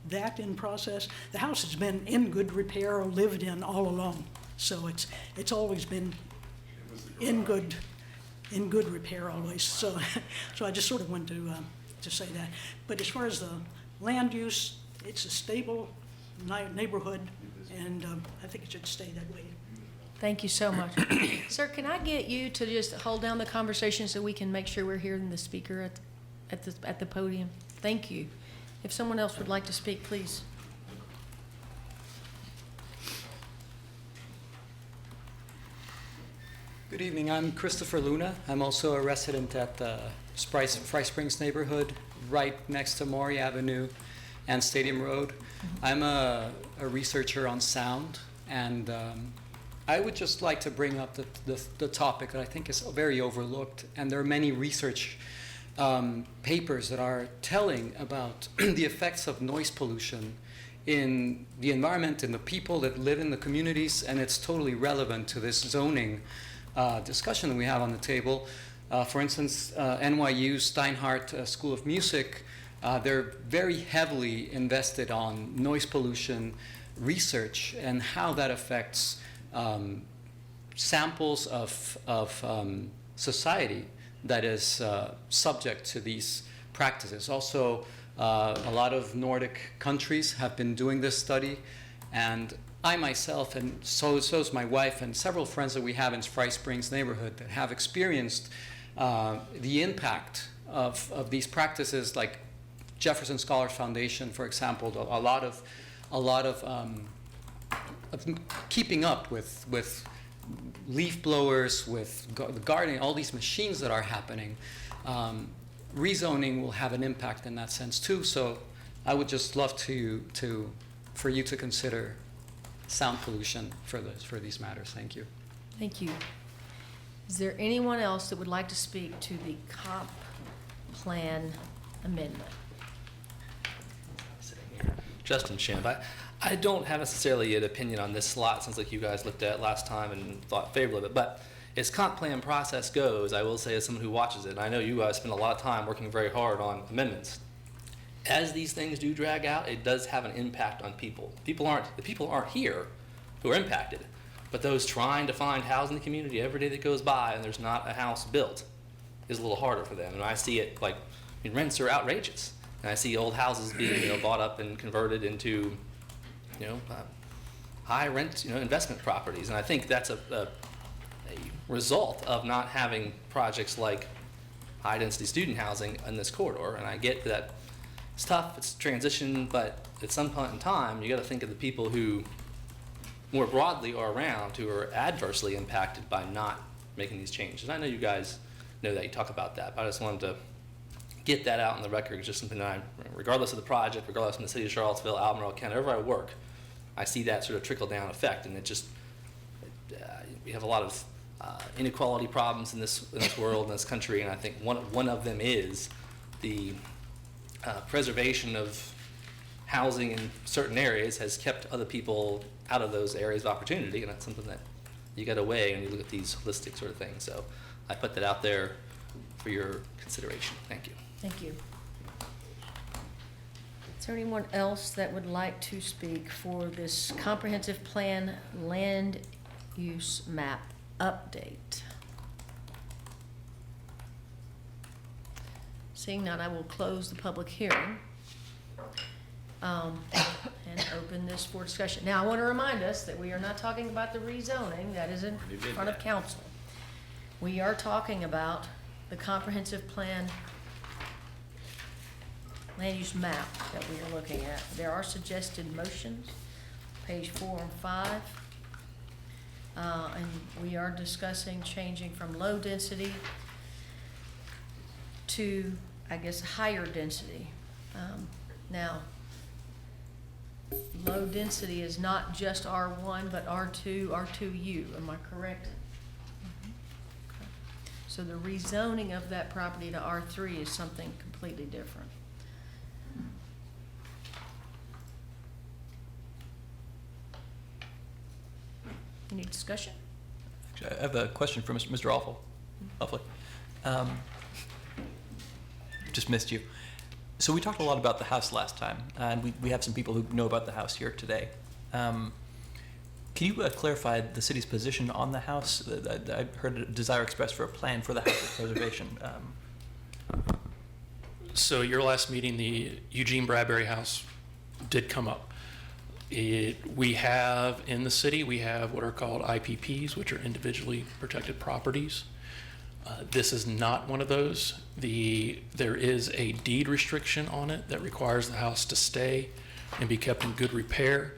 S14: that in process. The house has been in good repair or lived in all along, so it's always been in good repair always. So so I just sort of wanted to say that. But as far as the land use, it's a stable neighborhood, and I think it should stay that way.
S1: Thank you so much. Sir, can I get you to just hold down the conversation so we can make sure we're hearing the speaker at the podium? Thank you. If someone else would like to speak, please.
S15: Good evening. I'm Christopher Luna. I'm also a resident at the Fry Springs neighborhood, right next to Maury Avenue and Stadium Road. I'm a researcher on sound, and I would just like to bring up the topic that I think is very overlooked. And there are many research papers that are telling about the effects of noise pollution in the environment and the people that live in the communities, and it's totally relevant to this zoning discussion that we have on the table. For instance, NYU Steinhardt School of Music, they're very heavily invested on noise pollution research and how that affects samples of society that is subject to these practices. Also, a lot of Nordic countries have been doing this study, and I myself, and so is my wife, and several friends that we have in Fry Springs neighborhood that have experienced the impact of these practices, like Jefferson Scholars Foundation, for example. A lot of keeping up with leaf blowers, with gardening, all these machines that are happening. Rezoning will have an impact in that sense too. So I would just love for you to consider sound pollution for these matters. Thank you.
S1: Thank you. Is there anyone else that would like to speak to the comp plan amendment?
S9: Justin Schimpf. I don't have necessarily an opinion on this slot. Sounds like you guys looked at it last time and thought favorably of it. But as comp plan process goes, I will say as someone who watches it, and I know you guys spend a lot of time working very hard on amendments. As these things do drag out, it does have an impact on people. The people aren't here who are impacted, but those trying to find housing in the community every day that goes by and there's not a house built is a little harder for them. And I see it rents are outrageous. And I see old houses being bought up and converted into high rent investment properties. And I think that's a result of not having projects like high density student housing in this corridor. And I get that it's tough, it's transition, but at some point in time, you got to think of the people who more broadly are around who are adversely impacted by not making these changes. And I know you guys know that, you talk about that, but I just wanted to get that out on the record. It's just something that regardless of the project, regardless of the city of Charlottesville, Albemarle County, wherever I work, I see that sort of trickle down effect. And it just, we have a lot of inequality problems in this world, in this country, and I think one of them is the preservation of housing in certain areas has kept other people out of those areas of opportunity, and that's something that you got to weigh when you look at these holistic sort of things. So I put that out there for your consideration. Thank you.
S1: Thank you. Is there anyone else that would like to speak for this comprehensive plan land use map update? Seeing none, I will close the public hearing and open this for discussion. Now, I want to remind us that we are not talking about the rezoning that is in front of council. We are talking about the comprehensive plan land use map that we are looking at. There are suggested motions, page 4 and 5. And we are discussing changing from low density to, I guess, higher density. Now, low density is not just R1, but R2, R2U. Am I correct? Okay. So the rezoning of that property to R3 is something completely different. Any discussion?
S4: Actually, I have a question for Mr. Awful. Just missed you. So we talked a lot about the house last time, and we have some people who know about the house here today. Can you clarify the city's position on the house? I heard a desire expressed for a plan for the house preservation.
S8: So your last meeting, the Eugene Bradbury House did come up. We have, in the city, we have what are called IPPs, which are individually protected properties. This is not one of those. There is a deed restriction on it that requires the house to stay and be kept in good repair.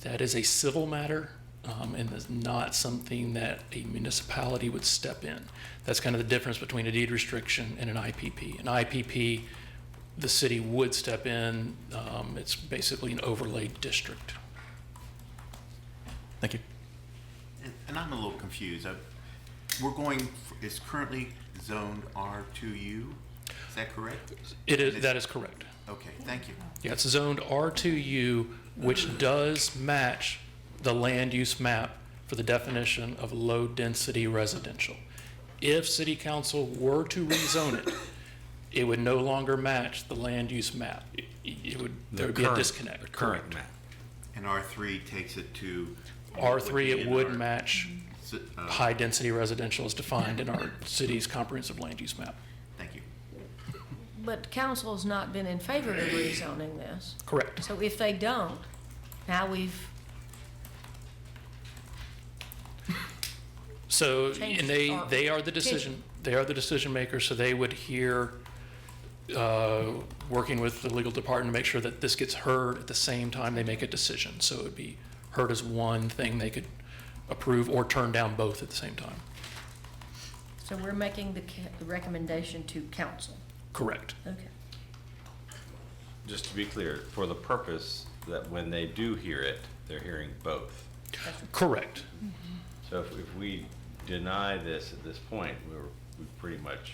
S8: That is a civil matter, and is not something that a municipality would step in. That's kind of the difference between a deed restriction and an IPP. An IPP, the city would step in. It's basically an overlay district.
S4: Thank you.
S2: And I'm a little confused. It's currently zoned R2U, is that correct?
S8: That is correct.
S2: Okay, thank you.
S8: Yeah, it's zoned R2U, which does match the land use map for the definition of low-density residential. If city council were to rezone it, it would no longer match the land use map. There would be a disconnect.
S6: The current map.
S2: And R3 takes it to?
S8: R3, it would
S2: R-
S8: match
S2: uh,
S8: high-density residential as defined in our city's comprehensive land use map.
S2: Thank you.
S1: But council's not been in favor of rezoning this.
S8: Correct.
S1: So if they don't, now we've
S8: So,
S1: Change
S8: and
S1: our
S8: they are the decision, they are the decision makers, so they would hear, working with the legal department to make sure that this gets heard at the same time they make a decision. So it would be heard as one thing they could approve or turn down both at the same time.
S1: So we're making the recommendation to council.
S8: Correct.
S1: Okay.
S6: Just to be clear, for the purpose that when they do hear it, they're hearing both.
S8: Correct.
S6: So if we deny this at this point, we've pretty much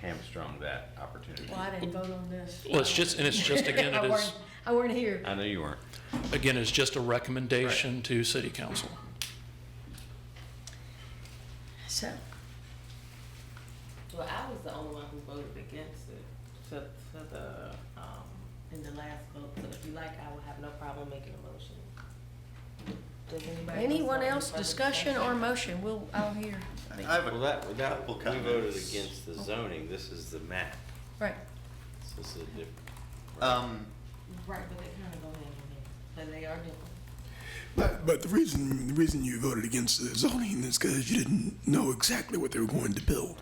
S6: hamstrung that opportunity.
S1: Well, I didn't vote on this.
S8: Well, it's just again, it is,
S1: I weren't here.
S6: I know you weren't.
S8: again, it's just a recommendation to city council.
S1: So,
S5: Well, I was the only one who voted against it for the, in the last vote. So if you like, I would have no problem making a motion. Does anybody
S1: anyone
S5: want
S1: else,
S5: further
S1: discussion or motion? I'll hear.
S2: I have a
S6: Well, that,
S2: couple
S6: we voted
S2: comments.
S6: against the zoning, this is the map.
S1: Right.
S6: So this is a different.
S5: Right, but they kind of go hand in hand, but they are different.
S10: But the reason you voted against the zoning is because you didn't know exactly what they were going to build.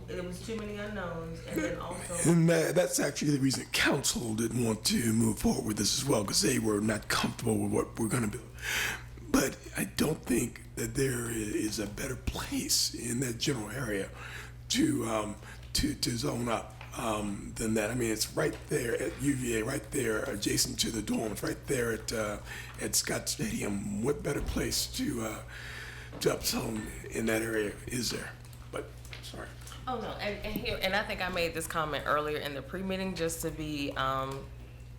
S5: There was too many unknowns, and then also.
S10: And that's actually the reason council didn't want to move forward with this as well, because they were not comfortable with what we're going to build. But I don't think that there is a better place in that general area to zone up than that. I mean, it's right there at UVA, right there adjacent to the dorms, right there at Scott Stadium. What better place to upzone in that area is there? But sorry.
S5: Oh, no, and I think I made this comment earlier in the pre-meeting, just to be,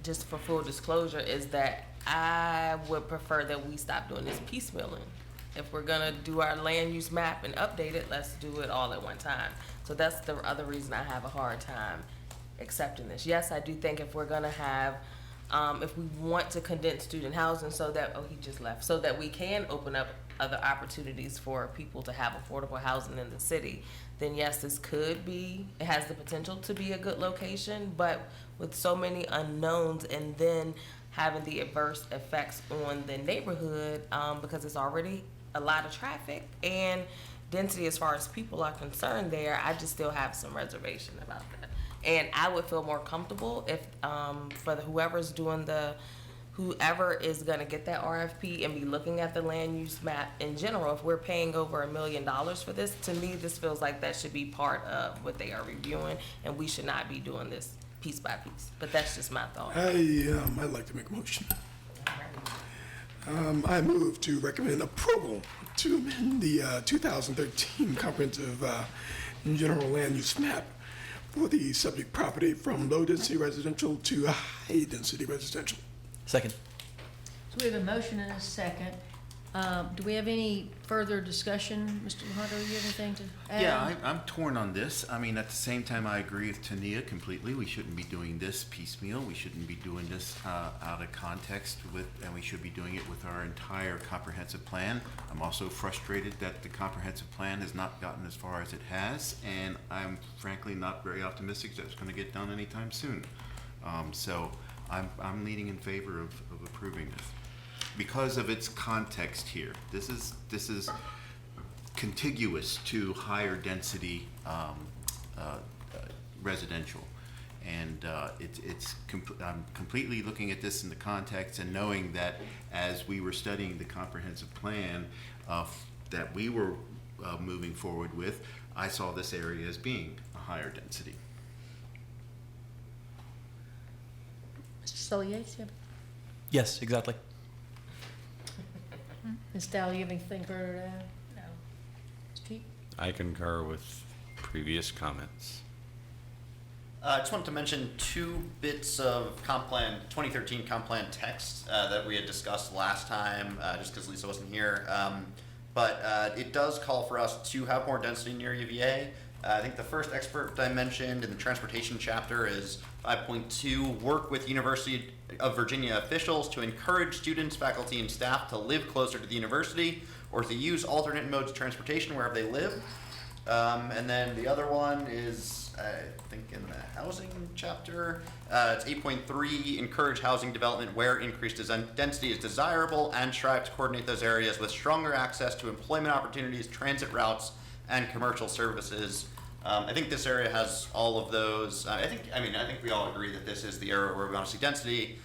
S5: just for full disclosure, is that I would prefer that we stop doing this piecemealing. If we're gonna do our land use map and update it, let's do it all at one time. So that's the other reason I have a hard time accepting this. Yes, I do think if we're gonna have, if we want to condense student housing so that, oh, he just left, so that we can open up other opportunities for people to have affordable housing in the city, then yes, this could be, it has the potential to be a good location, but with so many unknowns and then having the adverse effects on the neighborhood, because it's already a lot of traffic and density as far as people are concerned there, I just still have some reservation about that. And I would feel more comfortable if, for whoever is gonna get that RFP and be looking at the land use map in general, if we're paying over $1 million for this, to me, this feels like that should be part of what they are reviewing, and we should not be doing this piece by piece. But that's just my thought.
S10: I'd like to make a motion. I move to recommend approval to amend the 2013 comprehensive general land use map for the subject property from low-density residential to high-density residential.
S4: Second.
S1: So we have a motion and a second. Do we have any further discussion? Mr. Alejandro, you have anything to add?
S2: Yeah, I'm torn on this. I mean, at the same time, I agree with Tania completely. We shouldn't be doing this piecemeal. We shouldn't be doing this out of context and we should be doing it with our entire comprehensive plan. I'm also frustrated that the comprehensive plan has not gotten as far as it has, and I'm frankly not very optimistic that it's going to get done anytime soon. So I'm leaning in favor of approving this because of its context here. This is contiguous to higher density residential, and I'm completely looking at this in the context and knowing that as we were studying the comprehensive plan that we were moving forward with, I saw this area as being a higher density.
S1: Mr. Sully-Yates, you have-
S4: Yes, exactly.
S1: Ms. Dow, you have anything further to add? No. Mr. Peak?
S6: I concur with previous comments.
S7: I just wanted to mention 2 bits of comp plan, 2013 comp plan text that we had discussed last time, just because Lisa wasn't here. But it does call for us to have more density near UVA. I think the first expert I mentioned in the transportation chapter is 5.2, work with University of Virginia officials to encourage students, faculty, and staff to live closer to the university or to use alternate modes of transportation wherever they live. And then the other one is, I think in the housing chapter, it's 8.3, encourage housing development where increased density is desirable and strive to coordinate those areas with stronger access to employment opportunities, transit routes, and commercial services. I think this area has all of those. I think we all agree that this is the area where we want to see density.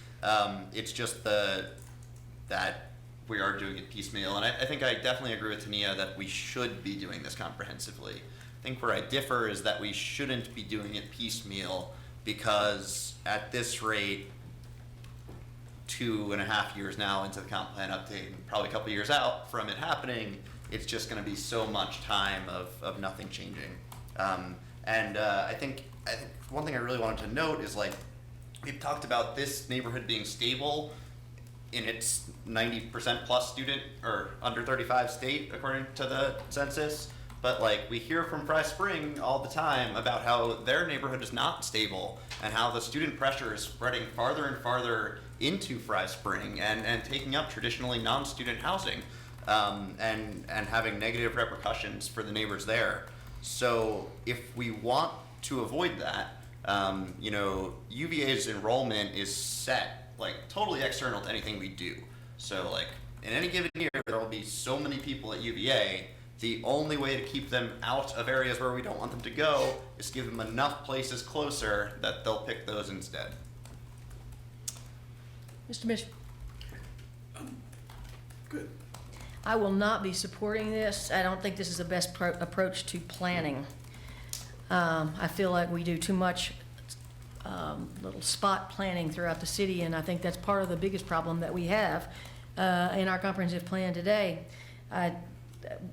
S7: It's just that we are doing it piecemeal, and I think I definitely agree with Tania that we should be doing this comprehensively. I think where I differ is that we shouldn't be doing it piecemeal, because at this rate, 2.5 years now into the comp plan update, and probably a couple years out from it happening, it's just going to be so much time of nothing changing. I think one thing I really wanted to note is, like, we've talked about this neighborhood being stable in its 90% plus student or under 35 state according to the census, but like we hear from Fry Spring all the time about how their neighborhood is not stable and how the student pressure is spreading farther and farther into Fry Spring and taking up traditionally non-student housing, and having negative repercussions for the neighbors there. So if we want to avoid that, UVA's enrollment is set like totally external to anything we do. So like in any given year, there will be so many people at UVA. The only way to keep them out of areas where we don't want them to go is give them enough places closer that they'll pick those instead.
S1: Mr. Mitchell?
S10: Good.
S1: I will not be supporting this. I don't think this is the best approach to planning. I feel like we do too much little spot planning throughout the city, and I think that's part of the biggest problem that we have in our comprehensive plan today. I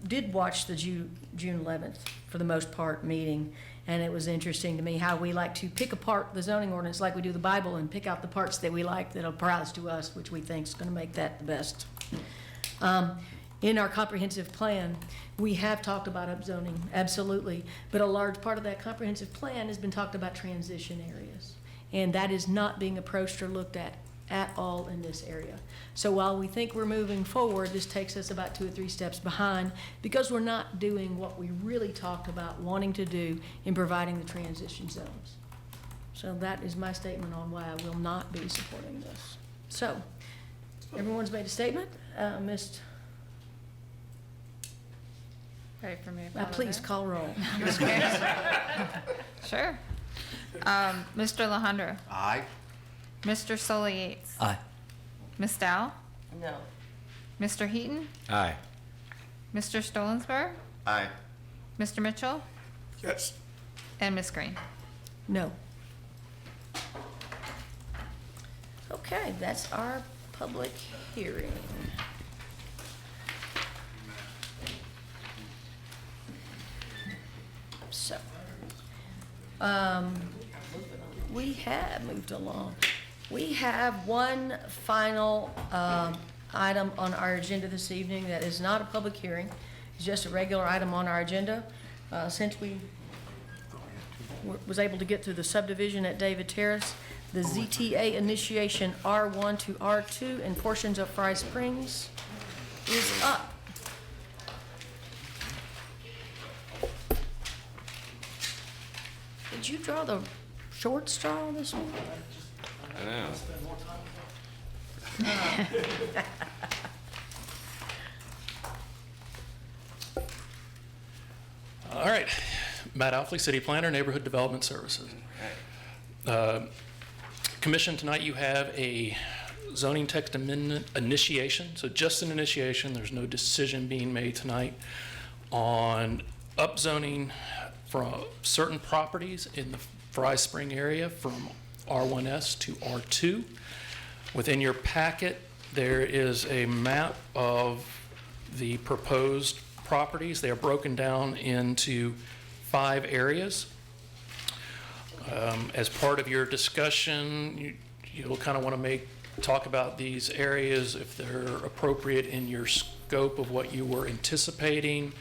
S1: did watch the June 11th, for the most part, meeting, and it was interesting to me how we like to pick apart the zoning ordinance like we do the Bible and pick out the parts that we like that apprise to us, which we think is going to make that the best. In our comprehensive plan, we have talked about upzoning, absolutely, but a large part of that comprehensive plan has been talked about transition areas, and that is not being approached or looked at all in this area. So while we think we're moving forward, this takes us about 2 or 3 steps behind because we're not doing what we really talked about wanting to do in providing the transition zones. So that is my statement on why I will not be supporting this. So everyone's made a statement. Ms.
S3: Ready for me to follow
S1: Please
S3: that?
S1: call roll.
S3: Sure. Mr. Alejandro.
S2: Aye.
S3: Mr. Sully Yates.
S4: Aye.
S3: Ms. Dow.
S5: No.
S3: Mr. Heaton.
S6: Aye.
S3: Mr. Stolensberg.
S7: Aye.
S3: Mr. Mitchell.
S10: Yes.
S3: And Ms. Green.
S1: No. Okay, that's our public hearing. So, we have moved along. We have one final item on our agenda this evening that is not a public hearing. It's just a regular item on our agenda. Since we was able to get through the subdivision at David Terrace, the ZTA initiation R1 to R2 and portions of Fry Springs is up. Did you draw the short straw this one?
S6: I know.
S8: All right. Matt Alfley, City Planner, Neighborhood Development Services. Commission, tonight you have a zoning text amendment initiation, so just an initiation. There's no decision being made tonight on upzoning from certain properties in the Fry Spring area from R1S to R2. Within your packet, there is a map of the proposed properties. They are broken down into 5 areas. As part of your discussion, you'll kind of want to talk about these areas, if they're appropriate in your scope of what you were anticipating,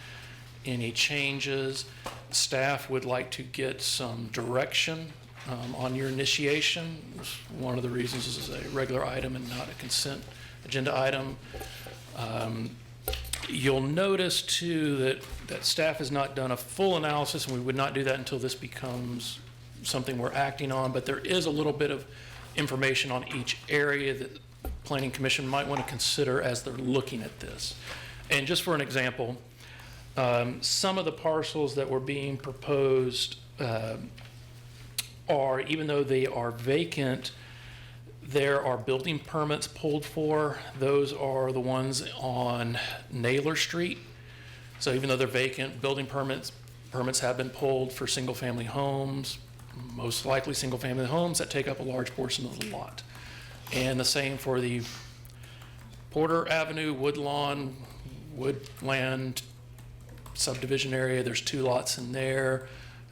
S8: any changes. Staff would like to get some direction on your initiation. One of the reasons this is a regular item and not a consent agenda item. You'll notice too that staff has not done a full analysis, and we would not do that until this becomes something we're acting on, but there is a little bit of information on each area that the Planning Commission might want to consider as they're looking at this. And just for an example, some of the parcels that were being proposed are, even though they are vacant, there are building permits pulled for. Those are the ones on Naylor Street. So even though they're vacant, building permits have been pulled for single-family homes, most likely single-family homes that take up a large portion of the lot. And the same for the Porter Avenue, Woodlawn, Woodland subdivision area. There's 2 lots in there.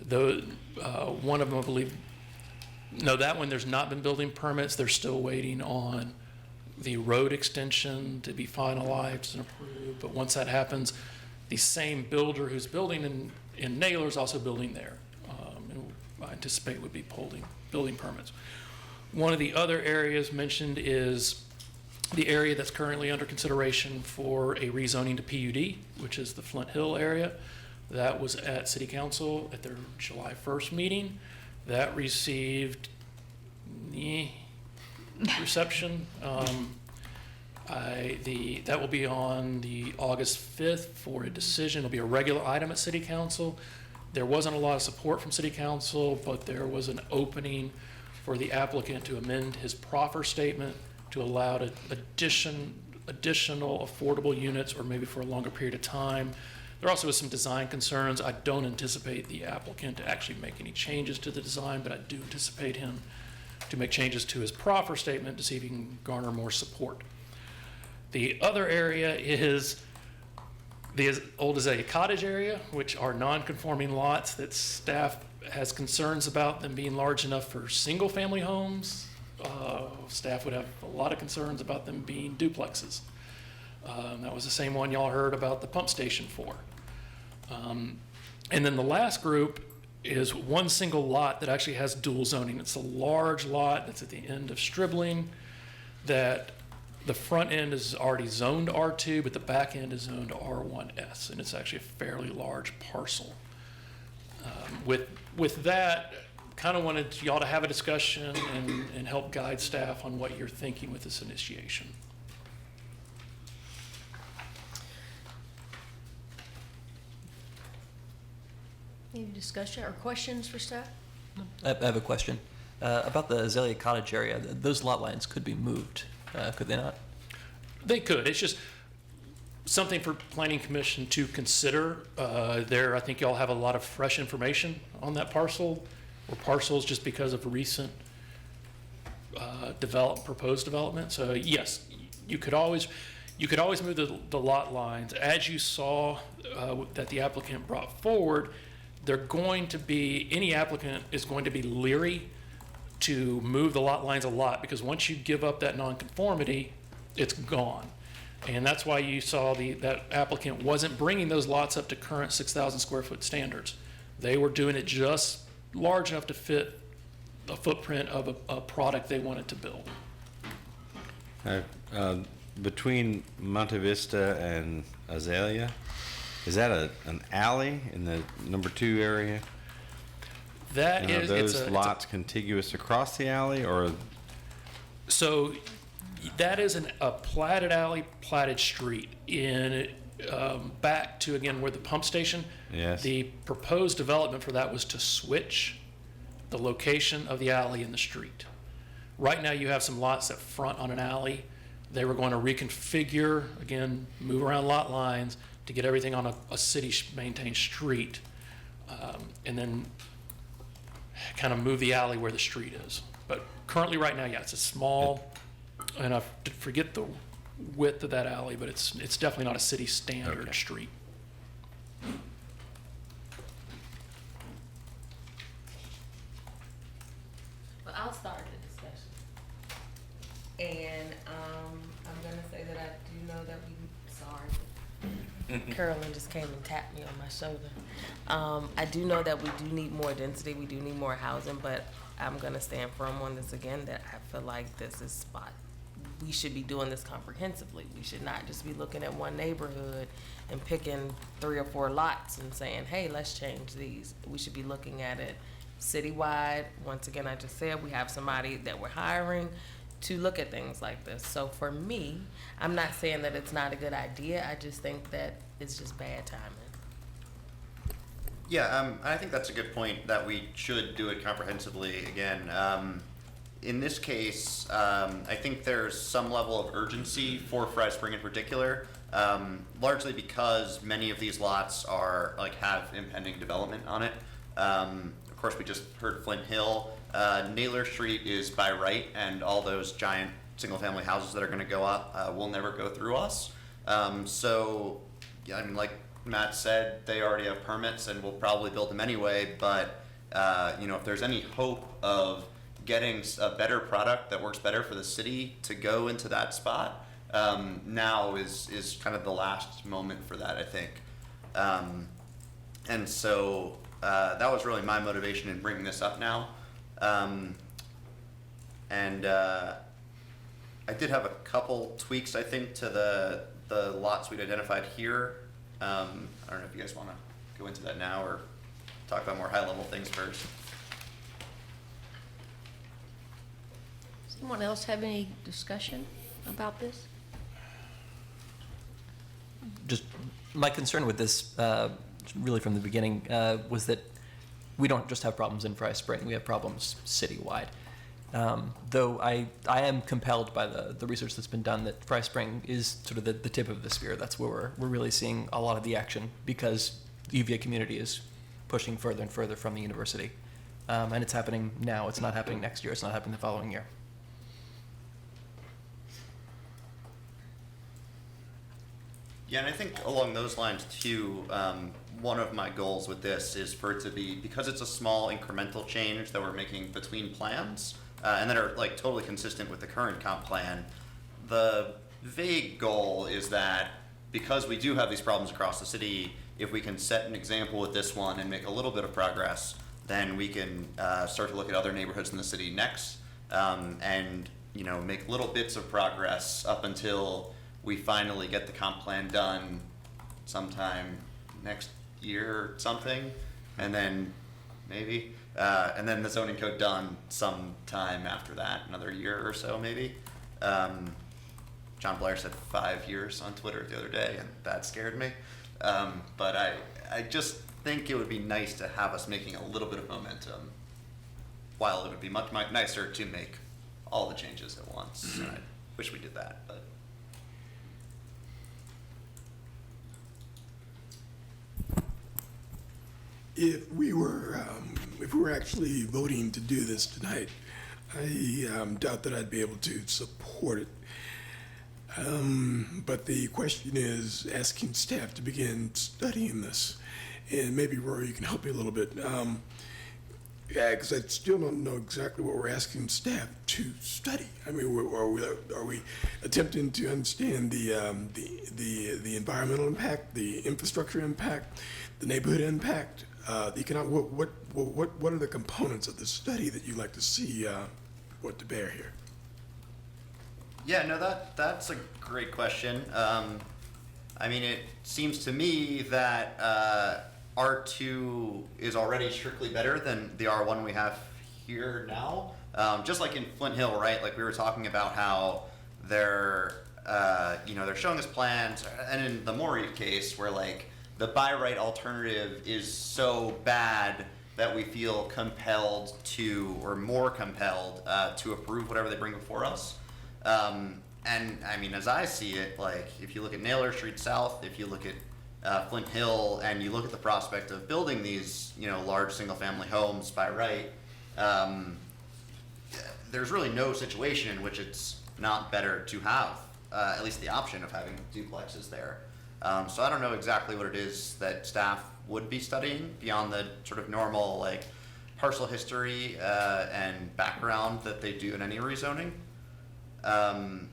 S8: One of them, I believe, no, that one there's not been building permits. They're still waiting on the road extension to be finalized and approved. But once that happens, the same builder who's building in Naylor is also building there. And I anticipate would be building permits. One of the other areas mentioned is the area that's currently under consideration for a rezoning to PUD, which is the Flint Hill area. That was at City Council at their July 1st meeting. That received reception. That will be on the August 5th for a decision. It'll be a regular item at City Council. There wasn't a lot of support from City Council, but there was an opening for the applicant to amend his proffer statement to allow additional affordable units, or maybe for a longer period of time. There also was some design concerns. I don't anticipate the applicant to actually make any changes to the design, but I do anticipate him to make changes to his proffer statement to see if he can garner more support. The other area is the Old Azalea Cottage area, which are non-conforming lots that staff has concerns about them being large enough for single-family homes. Staff would have a lot of concerns about them being duplexes. That was the same one y'all heard about the pump station for. And then the last group is one single lot that actually has dual zoning. It's a large lot that's at the end of Stribling that the front end is already zoned R2, but the back end is zoned R1S, and it's actually a fairly large parcel. With that, kind of wanted y'all to have a discussion and help guide staff on what you're thinking with this initiation.
S1: Any discussion or questions for staff?
S4: I have a question. About the Azalea Cottage area, those lot lines could be moved, could they not?
S8: They could. It's just something for Planning Commission to consider. I think y'all have a lot of fresh information on that parcel or parcels just because of recent proposed development. So yes, you could always move the lot lines. As you saw that the applicant brought forward, any applicant is going to be leery to move the lot lines a lot, because once you give up that nonconformity, it's gone. And that's why you saw that applicant wasn't bringing those lots up to current 6,000 square foot standards. They were doing it just large enough to fit a footprint of a product they wanted to build.
S6: Between Monte Vista and Azalea, is that an alley in the number 2 area?
S8: That
S6: And
S8: is,
S6: are
S8: it's
S6: those
S8: a,
S6: lots contiguous across the alley, or
S8: so that is a platted alley, platted street in, back to, again, where the pump station.
S6: Yes.
S8: The proposed development for that was to switch the location of the alley and the street. Right now, you have some lots that front on an alley. They were going to reconfigure, again, move around lot lines to get everything on a city-maintained street, and then kind of move the alley where the street is. But currently, right now, yeah, it's a small, and I forget the width of that alley, but it's definitely not a city standard
S6: Okay.
S8: street.
S5: Well, I'll start the discussion. And, I'm gonna say that I do know that Carolyn just came and tapped me on my shoulder. I do know that we do need more density, we do need more housing, but I'm gonna stand firm on this again, that I feel like this is spot. We should be doing this comprehensively. We should not just be looking at one neighborhood and picking 3 or 4 lots and saying, hey, let's change these. We should be looking at it citywide. Once again, I just said we have somebody that we're hiring to look at things like this. So for me, I'm not saying that it's not a good idea. I just think that it's just bad timing.
S7: Yeah, I think that's a good point, that we should do it comprehensively again. In this case, I think there's some level of urgency for Fry Spring in particular, largely because many of these lots are, have impending development on it. Of course, we just heard Flint Hill. Naylor Street is by right, and all those giant single-family houses that are gonna go up will never go through us. So, yeah, I mean, like Matt said, they already have permits and we'll probably build them anyway, but, if there's any hope of getting a better product that works better for the city to go into that spot, now is kind of the last moment for that, I think. And so that was really my motivation in bringing this up now. And I did have a couple tweaks, I think, to the lots we'd identified here. I don't know if you guys want to go into that now or talk about more high-level things first.
S1: Does anyone else have any discussion about this?
S4: Just my concern with this, really from the beginning, was that we don't just have problems in Fry Spring, we have problems citywide. Though I am compelled by the research that's been done that Fry Spring is sort of the tip of the spear. That's where we're really seeing a lot of the action, because the UVA community is pushing further and further from the university. And it's happening now, it's not happening next year, it's not happening the following year.
S7: Yeah, and I think along those lines too, one of my goals with this is for it to be, because it's a small incremental change that we're making between plans, and that are totally consistent with the current comp plan, the vague goal is that because we do have these problems across the city, if we can set an example with this one and make a little bit of progress, then we can start to look at other neighborhoods in the city next, and make little bits of progress up until we finally get the comp plan done sometime next year or something, and then maybe, and then the zoning code done sometime after that, another year or so maybe. John Blair said 5 years on Twitter the other day, and that scared me. But I just think it would be nice to have us making a little bit of momentum, while it would be much nicer to make all the changes at once. And I wish we did that, but.
S10: If we were actually voting to do this tonight, I doubt that I'd be able to support it. But the question is asking staff to begin studying this, and maybe Rory, you can help me a little bit. Yeah, because I still don't know exactly what we're asking staff to study. I mean, are we attempting to understand the environmental impact, the infrastructure impact, the neighborhood impact, the economic? What are the components of the study that you'd like to see what to bear here?
S7: Yeah, no, that's a great question. I mean, it seems to me that R2 is already strictly better than the R1 we have here now. Just like in Flint Hill, right? Like we were talking about how they're showing us plans, and in the Maury case, where like the by right alternative is so bad that we feel compelled to, or more compelled to approve whatever they bring before us. And I mean, as I see it, like if you look at Naylor Street South, if you look at Flint Hill, and you look at the prospect of building these, large single-family homes by right, there's really no situation in which it's not better to have at least the option of having duplexes there. So I don't know exactly what it is that staff would be studying beyond the sort of normal like parcel history and background that they do in any rezoning. And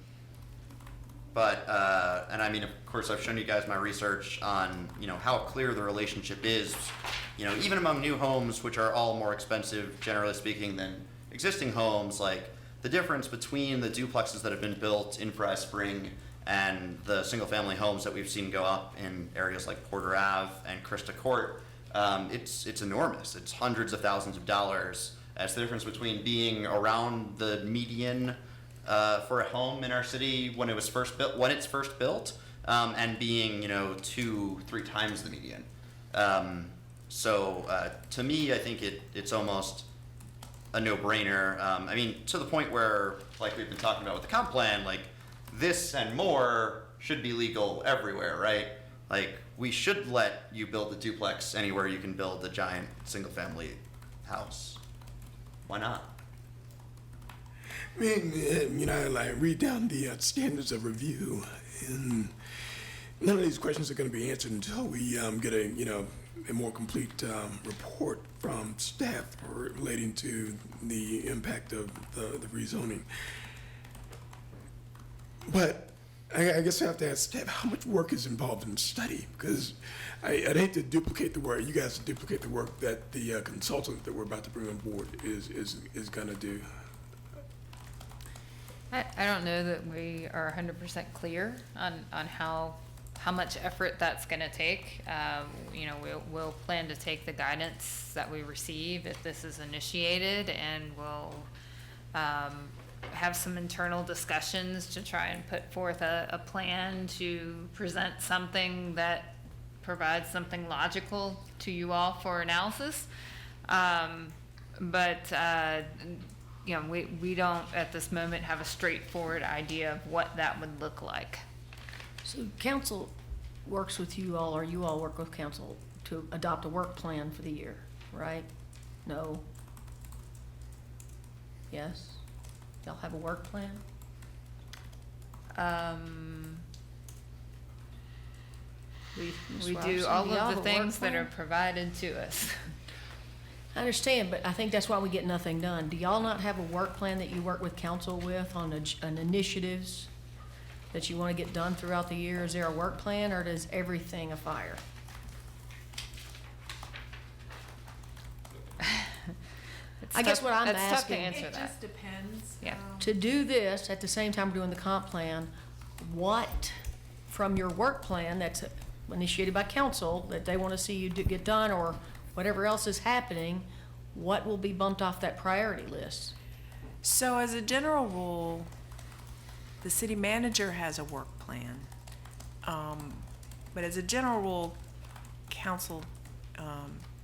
S7: I mean, of course, I've shown you guys my research on, how clear the relationship is, even among new homes, which are all more expensive, generally speaking, than existing homes, like the difference between the duplexes that have been built in Fry Spring and the single-family homes that we've seen go up in areas like Porter Ave and Christa Court, it's enormous. It's hundreds of thousands of dollars. That's the difference between being around the median for a home in our city when it's first built, and being 2-3 times the median. So to me, I think it's almost a no-brainer. I mean, to the point where, like we've been talking about with the comp plan, like this and more should be legal everywhere, right? Like we should let you build a duplex anywhere you can build a giant single-family house. Why not?
S10: I mean, I read down the standards of review, and none of these questions are going to be answered until we get a more complete report from staff relating to the impact of the rezoning. But I guess I have to ask staff, how much work is involved in study? Because I'd hate to duplicate the work, you guys to duplicate the work that the consultant that we're about to bring on board is going to do.
S3: I don't know that we are 100% clear on how much effort that's going to take. We'll plan to take the guidance that we receive if this is initiated, and we'll have some internal discussions to try and put forth a plan to present something that provides something logical to you all for analysis. We don't at this moment have a straightforward idea of what that would look like.
S1: So council works with you all, or you all work with council to adopt a work plan for the year, right? No? Yes? Y'all have a work plan?
S3: We do all of the things that are provided to us.
S1: I understand, but I think that's why we get nothing done. Do y'all not have a work plan that you work with council with on initiatives that you want to get done throughout the year? Is there a work plan, or does everything a fire? I guess what I'm
S3: It's tough to
S1: asking,
S3: answer that.
S16: It just depends.
S3: Yeah.
S1: to do this at the same time we're doing the comp plan, what from your work plan that's initiated by council that they want to see you get done, or whatever else is happening, what will be bumped off that priority list?
S16: So as a general rule, the city manager has a work plan. But as a general rule, council,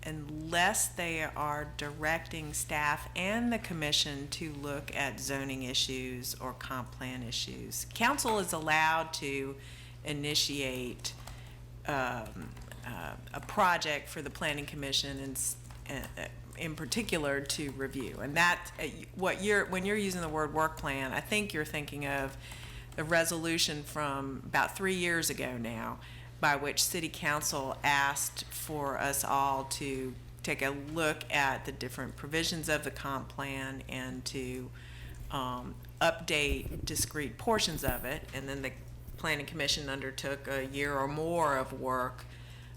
S16: unless they are directing staff and the commission to look at zoning issues or comp plan issues, council is allowed to initiate a project for the planning commission and in particular to review. And that when you're using the word work plan, I think you're thinking of the resolution from about 3 years ago now, by which city council asked for us all to take a look at the different provisions of the comp plan and to update discrete portions of it. And then the Planning Commission undertook a year or more of work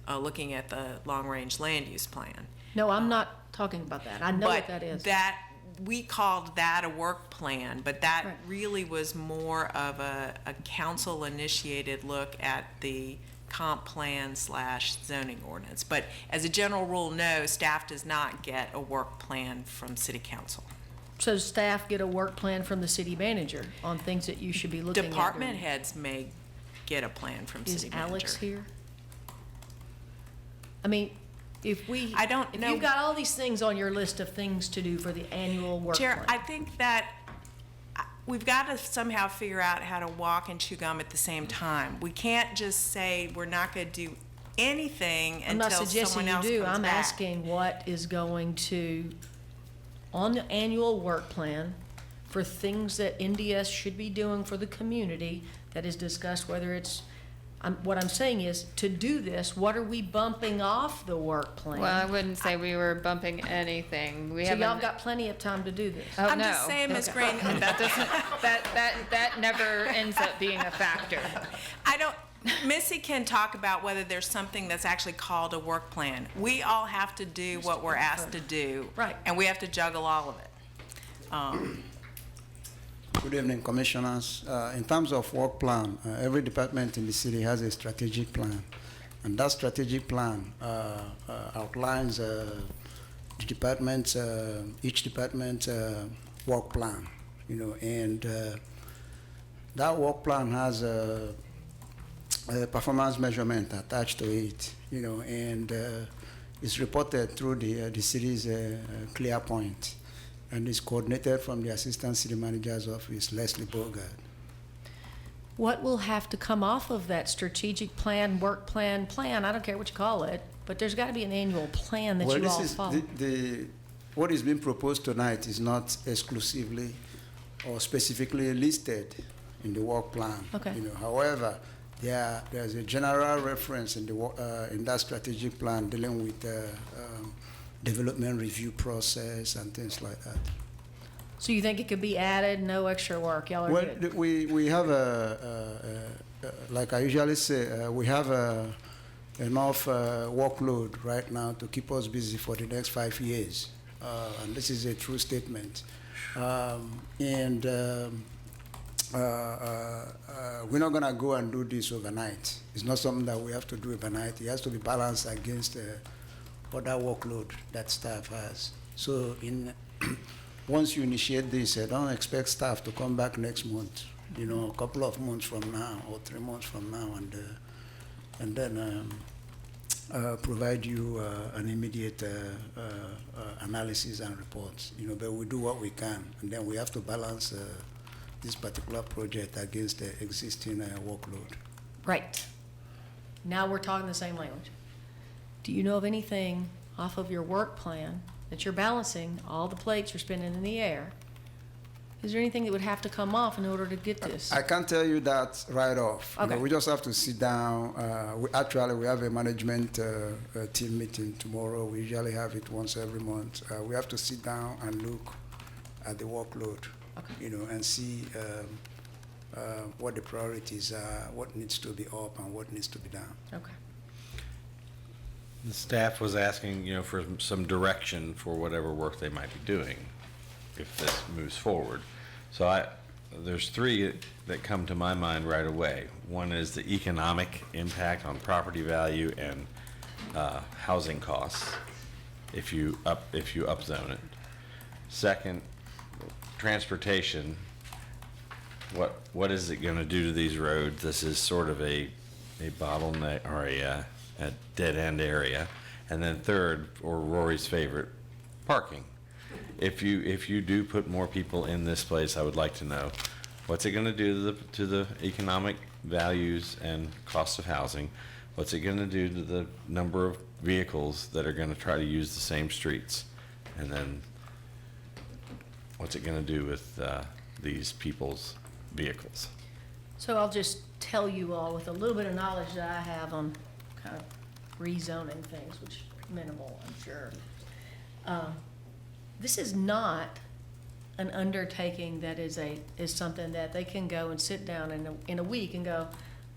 S16: looking at the long-range land use plan.
S1: No, I'm not talking about that. I know what that is.
S16: That, we called that a work plan, but that
S1: Right.
S16: really was more of a council-initiated look at the comp plan / zoning ordinance. But as a general rule, no, staff does not get a work plan from city council.
S1: So staff get a work plan from the city manager on things that you should be looking at.
S16: Department heads may get a plan from
S1: Is
S16: city manager.
S1: Alex here? I mean, if we.
S16: I don't
S1: If
S16: know.
S1: you've got all these things on your list of things to do for the annual work
S16: Chair,
S1: plan.
S16: I think that we've got to somehow figure out how to walk and chew gum at the same time. We can't just say we're not going to do anything
S1: I'm not
S16: until
S1: suggesting
S16: someone
S1: you
S16: else
S1: do.
S16: comes
S1: I'm
S16: back.
S1: asking what is going to, on the annual work plan, for things that NDS should be doing for the community that is discussed, whether it's, what I'm saying is, to do this, what are we bumping off the work plan?
S3: Well, I wouldn't say we were bumping anything. We
S1: So
S3: haven't.
S1: y'all got plenty of time to do this.
S3: Oh,
S16: I'm
S3: no.
S16: just saying, Ms. Green,
S3: That doesn't, that never ends up being a factor.
S16: Missy can talk about whether there's something that's actually called a work plan. We all have to do what we're asked to do.
S1: Right.
S16: And we have to juggle all of it.
S17: Good evening, Commissioners. In terms of work plan, every department in the city has a strategic plan. And that strategic plan outlines each department's work plan, and that work plan has a performance measurement attached to it, and it's reported through the city's ClearPoint, and is coordinated from the Assistant City Manager's Office, Leslie Bogart.
S1: What will have to come off of that strategic plan, work plan, I don't care what you call it, but there's got to be an annual plan that you all follow.
S17: What is being proposed tonight is not exclusively or specifically listed in the work plan.
S1: Okay.
S17: However, there's a general reference in that strategic plan dealing with development review process and things like that.
S1: So you think it could be added, no extra work? Y'all are
S17: Well,
S1: good.
S17: we have like I usually say, we have enough workload right now to keep us busy for the next 5 years, and this is a true statement. We're not gonna go and do this overnight. It's not something that we have to do overnight. It has to be balanced against other workload that staff has. So once you initiate this, don't expect staff to come back next month, a couple of months from now or 3 months from now, and then provide you an immediate analysis and reports. But we do what we can, and then we have to balance this particular project against the existing workload.
S1: Right. Now we're talking the same language. Do you know of anything off of your work plan that you're balancing, all the plates you're spinning in the air? Is there anything that would have to come off in order to get this?
S17: I can't tell you that right off.
S1: Okay.
S17: We just have to sit down. We have a management team meeting tomorrow. We usually have it once every month. We have to sit down and look at the workload, and see what the priorities are, what needs to be up and what needs to be down.
S1: Okay.
S6: The staff was asking, for some direction for whatever work they might be doing if this moves forward. So there's three that come to my mind right away. One is the economic impact on property value and housing costs if you upzone it. Second, transportation. What is it going to do to these roads? This is sort of a bottleneck or a dead end area. And then third, or Rory's favorite, parking. If you do put more people in this place, I would like to know what's it going to do to the economic values and cost of housing. What's it going to do to the number of vehicles that are going to try to use the same streets, and then what's it going to do with these people's vehicles?
S1: So I'll just tell you all with a little bit of knowledge that I have on kind of rezoning things, which minimal, I'm sure. This is not an undertaking that is something that they can go and sit down in a week and go,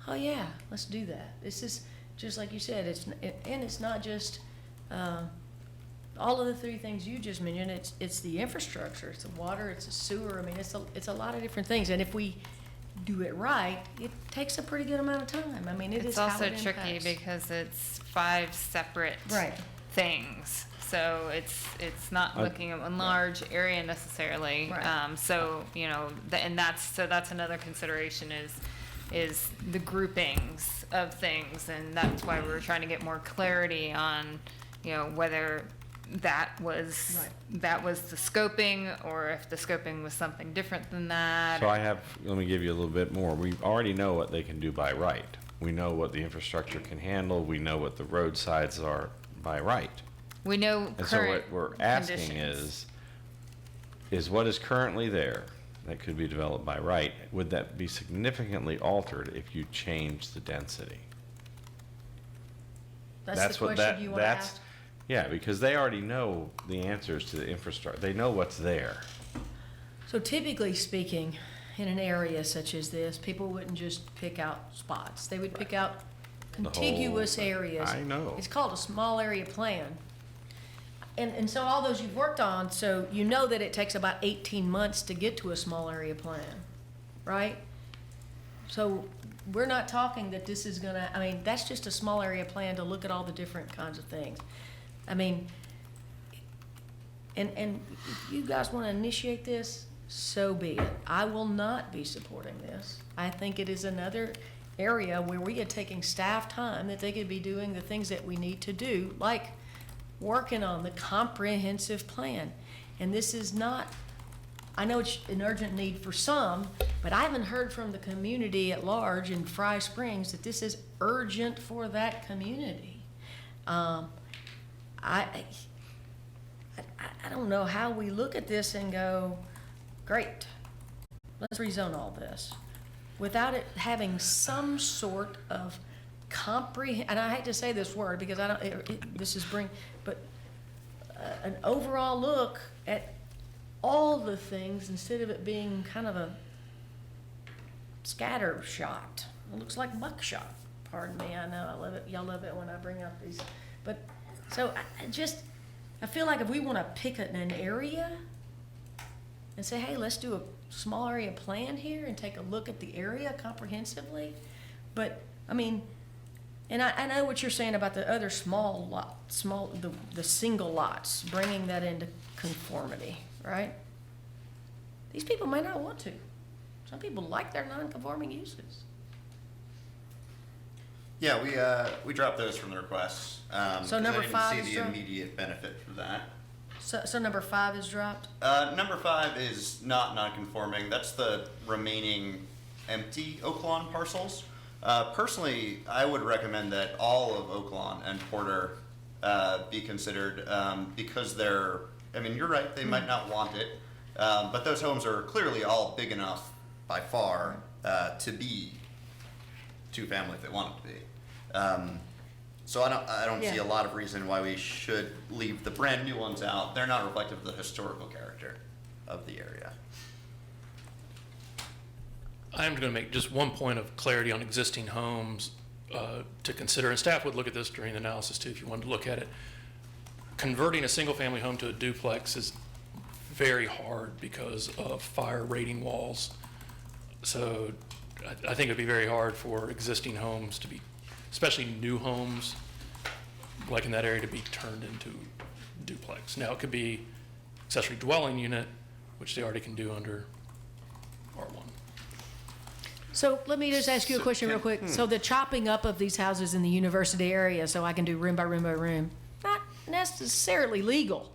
S1: oh yeah, let's do that. This is just like you said. And it's not just all of the three things you just mentioned. It's the infrastructure, it's the water, it's the sewer. I mean, it's a lot of different things. And if we do it right, it takes a pretty good amount of time. I mean,
S3: It's
S1: how
S3: also
S1: it
S3: tricky
S1: impacts.
S3: because it's 5 separate
S1: Right.
S3: things. So it's not
S6: I-
S3: looking at one large area necessarily.
S1: Right.
S3: So, you know, that's another consideration is the groupings of things. And that's why we were trying to get more clarity on, you know, whether that was the scoping, or if the scoping was something different than that.
S6: So let me give you a little bit more. We already know what they can do by right. We know what the infrastructure can handle. We know what the roadsides are by right.
S3: We know
S6: And so
S3: current
S6: what we're asking
S3: conditions.
S6: is what is currently there that could be developed by right, would that be significantly altered if you change the density?
S1: That's the question you want to ask?
S6: Yeah, because they already know the answers to the infrastructure. They know what's there.
S1: So typically speaking, in an area such as this, people wouldn't just pick out spots. They would pick out contiguous
S6: thing.
S1: areas.
S6: I know.
S1: It's called a small area plan. And so all those you've worked on, so you know that it takes about 18 months to get to a small area plan, right? So we're not talking that this is gonna, I mean, that's just a small area plan to look at all the different kinds of things. I mean, and if you guys want to initiate this, so be it. I will not be supporting this. I think it is another area where we are taking staff time that they could be doing the things that we need to do, like working on the comprehensive plan. And this is not, I know it's an urgent need for some, but I haven't heard from the community at large in Fry Springs that this is urgent for that community. I don't know how we look at this and go, great, let's rezone all this, without it having some sort of and I hate to say this word because I don't, this is but an overall look at all the things instead of it being kind of a scatter shot. It looks like buckshot. Pardon me, I know, I love it. Y'all love it when I bring up these. But, so I feel like if we want to pick an area and say, hey, let's do a small area plan here and take a look at the area comprehensively. But, I mean, and I know what you're saying about the other small lot, the single lots, bringing that into conformity, right? These people may not want to. Some people like their non-conforming uses.
S7: Yeah, we dropped those from the requests.
S1: So number 5
S7: I
S1: is
S7: didn't see the
S1: dropped?
S7: immediate benefit for that.
S1: So number 5 is dropped?
S7: Number 5 is not non-conforming. That's the remaining empty Oaklawn parcels. Personally, I would recommend that all of Oaklawn and Porter be considered because they're, I mean, you're right, they might not want it, but those homes are clearly all big enough by far to be two-family if they want it to be. So I don't see a lot of reason why we should leave the brand new ones out. They're not reflective of the historical character of the area.
S8: I'm going to make just one point of clarity on existing homes to consider, and staff would look at this during the analysis too if you wanted to look at it. Converting a single-family home to a duplex is very hard because of fire rating walls. So I think it'd be very hard for existing homes to be, especially new homes, like in that area, to be turned into duplex. Now, it could be accessory dwelling unit, which they already can do under R1.
S1: So let me just ask you a question real quick. So the chopping up of these houses in the university area so I can do room by room by room, not necessarily legal.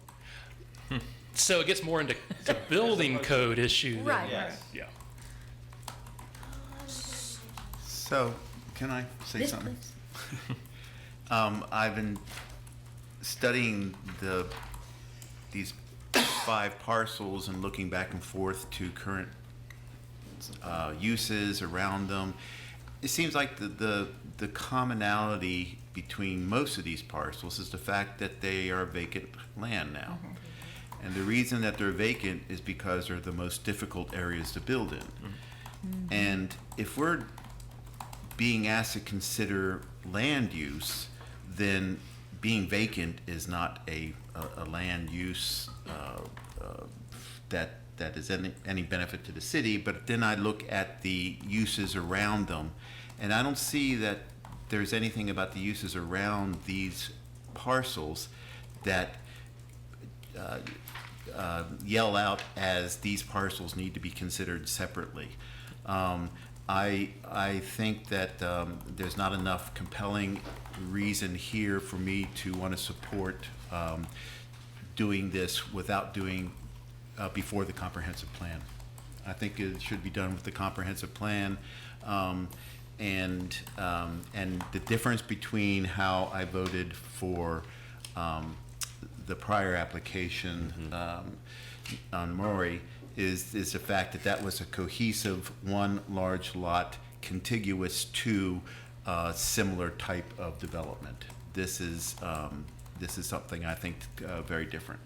S8: So it gets more into the building code issue.
S1: Right,
S8: than-
S1: right.
S8: Yeah.
S2: So, can I say
S1: Yes,
S2: something?
S1: please.
S2: I've been studying these 5 parcels and looking back and forth to current uses around them. it seems like the commonality between most of these parcels is the fact that they are vacant land now. And the reason that they're vacant is because they're the most difficult areas to build in. And if we're being asked to consider land use, then being vacant is not a land use that is any benefit to the city. But then I look at the uses around them, and I don't see that there's anything about the uses around these parcels that yell out as these parcels need to be considered separately. I think that there's not enough compelling reason here for me to want to support doing this without doing before the comprehensive plan. I think it should be done with the comprehensive plan. And the difference between how I voted for the prior application on Maury is the fact that that was a cohesive one large lot contiguous to similar type of development. This is something I think very different.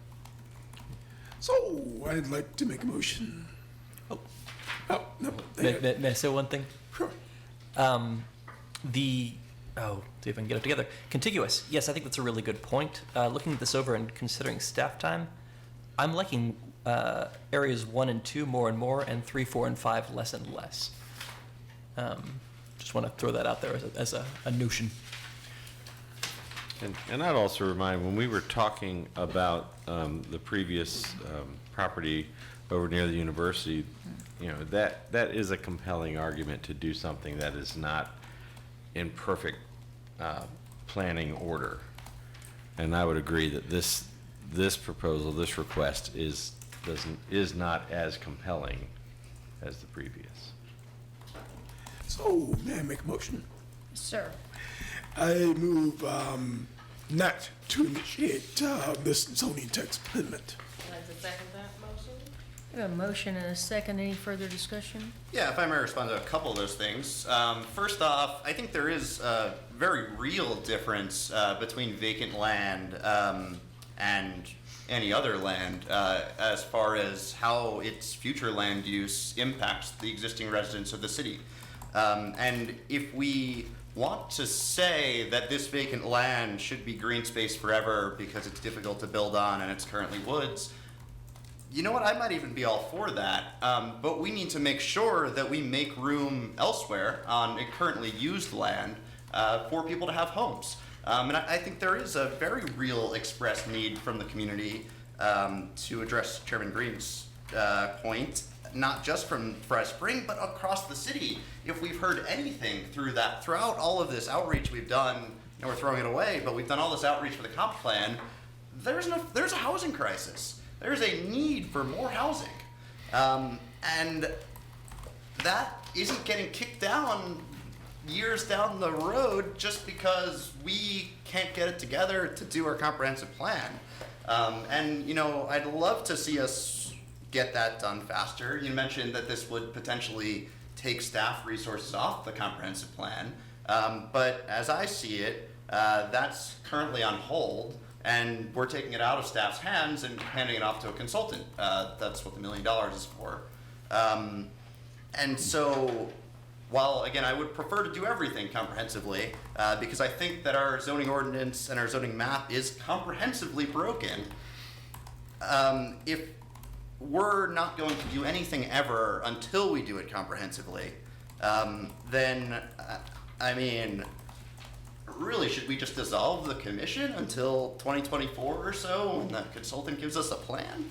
S10: So I'd like to make a motion. Oh, no.
S4: May I say one thing?
S10: Sure.
S4: See if I can get it together. Contiguous. Yes, I think that's a really good point. Looking this over and considering staff time, I'm liking areas 1 and 2 more and more, and 3, 4, and 5 less and less. Just want to throw that out there as a notion.
S6: And I'd also remind, when we were talking about the previous property over near the university, that is a compelling argument to do something that is not in perfect planning order. And I would agree that this proposal, this request is not as compelling as the previous.
S10: So may I make a motion?
S1: Sir.
S10: I move not to initiate this zoning text amendment.
S5: I'd like to second that motion.
S1: We have a motion and a second. Any further discussion?
S7: Yeah, if I may respond to a couple of those things. First off, I think there is a very real difference between vacant land and any other land as far as how its future land use impacts the existing residents of the city. And if we want to say that this vacant land should be green space forever because it's difficult to build on and it's currently woods, you know what, I might even be all for that, but we need to make sure that we make room elsewhere on currently used land for people to have homes. And I think there is a very real expressed need from the community to address Chairman Green's point, not just from Fry Spring, but across the city. If we've heard anything throughout all of this outreach we've done, we're throwing it away, but we've done all this outreach for the comp plan, there's a housing crisis. There's a need for more housing. And that isn't getting kicked down years down the road just because we can't get it together to do our comprehensive plan. And I'd love to see us get that done faster. You mentioned that this would potentially take staff resources off the comprehensive plan. But as I see it, that's currently on hold, and we're taking it out of staff's hands and handing it off to a consultant. That's what the $1 million is for. And so, while again, I would prefer to do everything comprehensively, because I think that our zoning ordinance and our zoning map is comprehensively broken. If we're not going to do anything ever until we do it comprehensively, then, really, should we just dissolve the commission until 2024 or so when the consultant gives us a plan?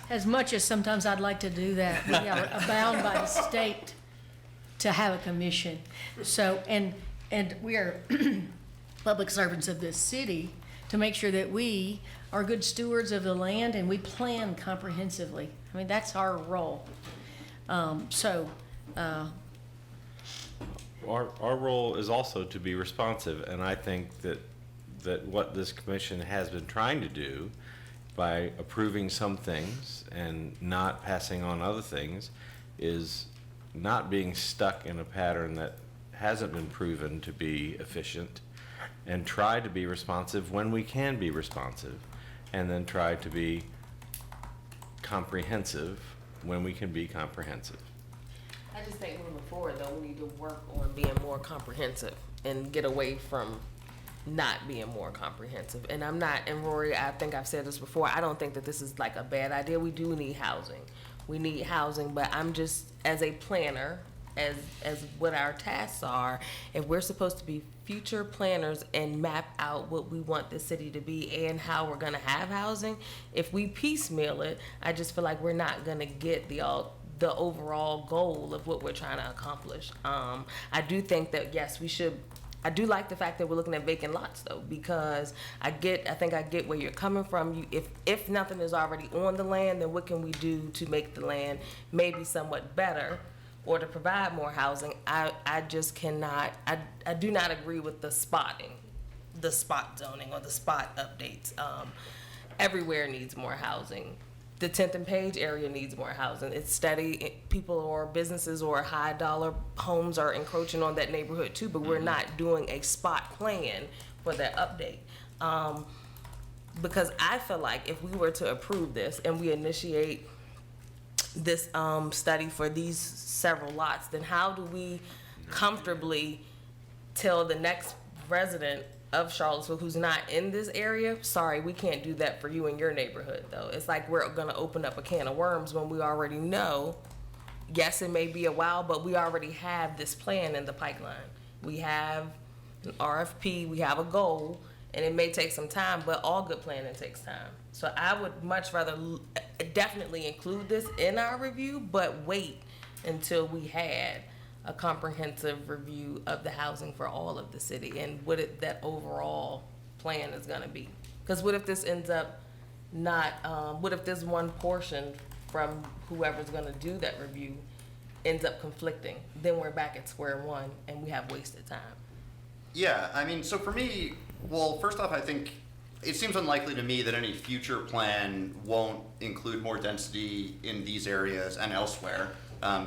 S1: As much as sometimes I'd like to do that, we are bound by the state to have a commission. So, and we are public servants of this city to make sure that we are good stewards of the land and we plan comprehensively. That's our role.
S6: Our role is also to be responsive, and I think that what this commission has been trying to do by approving some things and not passing on other things is not being stuck in a pattern that hasn't been proven to be efficient, and try to be responsive when we can be responsive, and then try to be comprehensive when we can be comprehensive.
S5: I just think moving forward, though, we need to work on being more comprehensive and get away from not being more comprehensive. And I'm not, and Rory, I think I've said this before, I don't think that this is like a bad idea. We do need housing. We need housing, but I'm just, as a planner, as what our tasks are, if we're supposed to be future planners and map out what we want the city to be and how we're gonna have housing, if we piecemeal it, I just feel like we're not gonna get the overall goal of what we're trying to accomplish. I do think that, yes, we should, I do like the fact that we're looking at vacant lots though, because I think I get where you're coming from. If nothing is already on the land, then what can we do to make the land maybe somewhat better or to provide more housing? I just cannot, I do not agree with the spot zoning or the spot updates. Everywhere needs more housing. The 10th and Page area needs more housing. It's steady. People or businesses or high dollar homes are encroaching on that neighborhood too, but we're not doing a spot plan for that update. Because I feel like if we were to approve this and we initiate this study for these several lots, then how do we comfortably tell the next resident of Charlottesville who's not in this area, sorry, we can't do that for you in your neighborhood though? It's like we're gonna open up a can of worms when we already know, yes, it may be a while, but we already have this plan in the pipeline. We have an RFP, we have a goal, and it may take some time, but all good planning takes time. So I would much rather definitely include this in our review, but wait until we had a comprehensive review of the housing for all of the city and what that overall plan is gonna be. Because what if this ends up not, what if this one portion from whoever's gonna do that review ends up conflicting? Then we're back at square one and we have wasted time.
S7: Yeah, I mean, so for me, well, first off, I think it seems unlikely to me that any future plan won't include more density in these areas and elsewhere,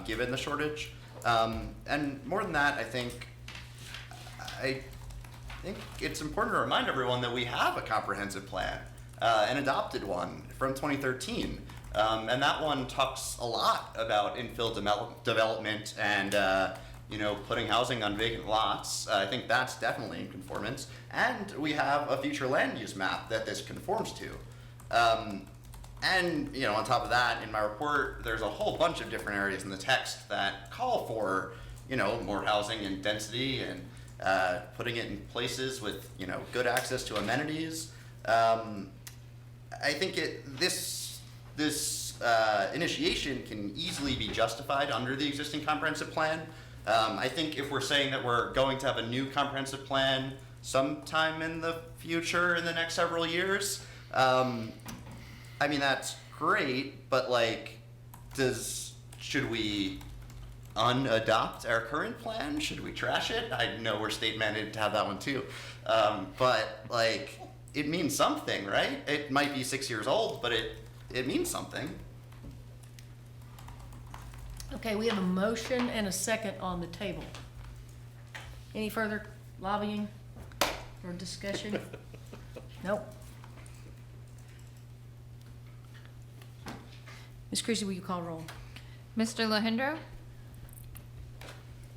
S7: given the shortage. And more than that, I think it's important to remind everyone that we have a comprehensive plan, an adopted one from 2013. And that one talks a lot about infill development and, putting housing on vacant lots. I think that's definitely in conformance. And we have a future land use map that this conforms to. And, on top of that, in my report, there's a whole bunch of different areas in the text that call for, more housing and density and putting it in places with, good access to amenities. I think this initiation can easily be justified under the existing comprehensive plan. I think if we're saying that we're going to have a new comprehensive plan sometime in the future, in the next several years, I mean, that's great, but should we unadopt our current plan? Should we trash it? I know we're state mandated to have that one too. But it means something, right? It might be 6 years old, but it means something.
S1: Okay, we have a motion and a second on the table. Any further lobbying or discussion? Nope. Ms. Creasy, will you call roll?
S3: Mr. Lahindro?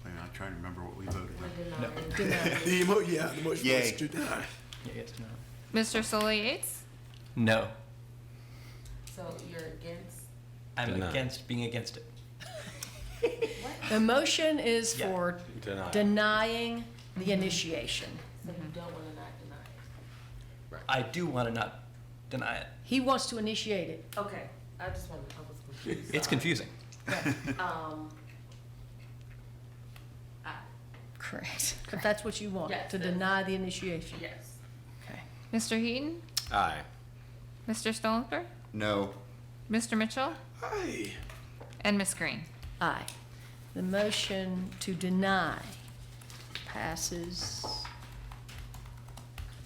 S2: I'm trying to remember what we voted on.
S1: No.
S10: The motion was
S2: Yay.
S10: to deny.
S3: Mr. Sola Yates?
S4: No.
S5: So you're against?
S4: I'm
S6: Deny.
S4: against being against it.
S1: The motion is
S4: Yeah.
S1: for
S6: Deny.
S1: denying the initiation.
S5: So you don't wanna not deny it?
S4: I do want to not deny it.
S1: He wants to initiate it.
S5: Okay, I was confused.
S4: It's confusing.
S1: Correct. But that's what you want,
S5: Yes,
S1: to
S5: that's-
S1: deny the initiation.
S5: Yes.
S1: Okay.
S3: Mr. Heaton?
S6: Aye.
S3: Mr. Stolper?
S7: No.
S3: Mr. Mitchell?
S10: Aye.
S3: And Ms. Green?
S1: Aye. The motion to deny passes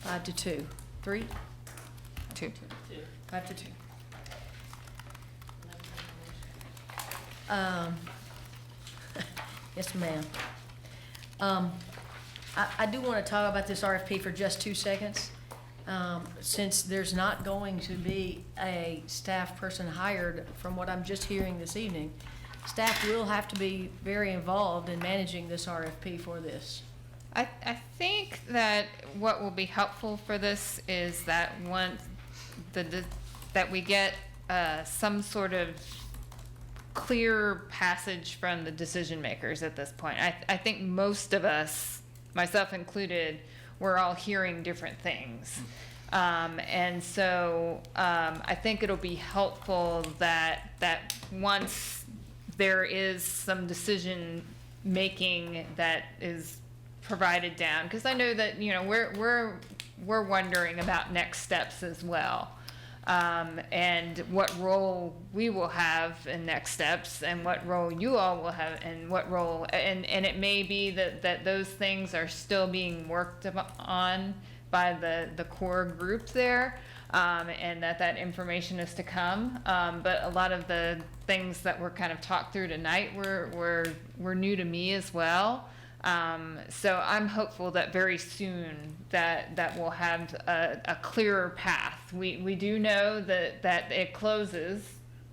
S1: 5-2. 3?
S3: 2.
S1: 5-2. Yes, ma'am. I do want to talk about this RFP for just 2 seconds. Since there's not going to be a staff person hired, from what I'm just hearing this evening, staff will have to be very involved in managing this RFP for this.
S3: I think that what will be helpful for this is that once that we get some sort of clear passage from the decision makers at this point. I think most of us, myself included, we're all hearing different things. And so I think it'll be helpful that once there is some decision making that is provided down, because I know that, you know, we're wondering about next steps as well. And what role we will have in next steps, and what role you all will have, and what role, and it may be that those things are still being worked on by the core group there, and that information is to come. But a lot of the things that were kind of talked through tonight were new to me as well. So I'm hopeful that very soon that we'll have a clearer path. We do know that it closes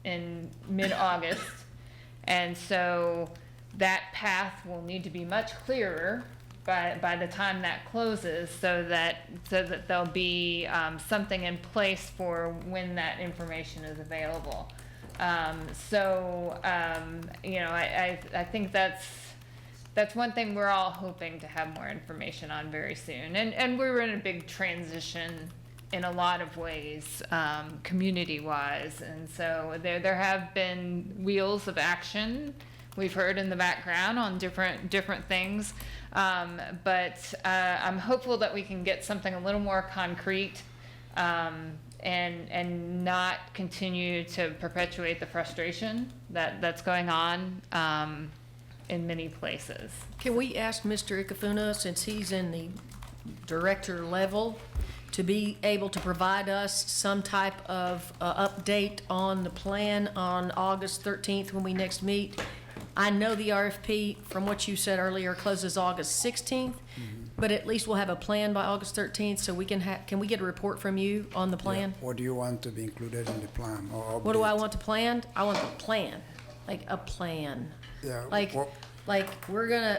S3: in mid-August, and so that path will need to be much clearer by the time that closes, so that there'll be something in place for when that information is available. You know, I think that's one thing we're all hoping to have more information on very soon. And we're in a big transition in a lot of ways, community-wise. And so there have been wheels of action we've heard in the background on different things. But I'm hopeful that we can get something a little more concrete, and not continue to perpetuate the frustration that's going on in many places.
S1: Can we ask Mr. Ikefuna, since he's in the director level, to be able to provide us some type of update on the plan on August 13th when we next meet? I know the RFP, from what you said earlier, closes August 16th, but at least we'll have a plan by August 13th, so we can we get a report from you on the plan?
S17: Yeah. What do you want to be included in the plan or
S1: What do I
S17: update?
S1: want to plan? I want the plan, like a plan.
S17: Yeah.
S1: Like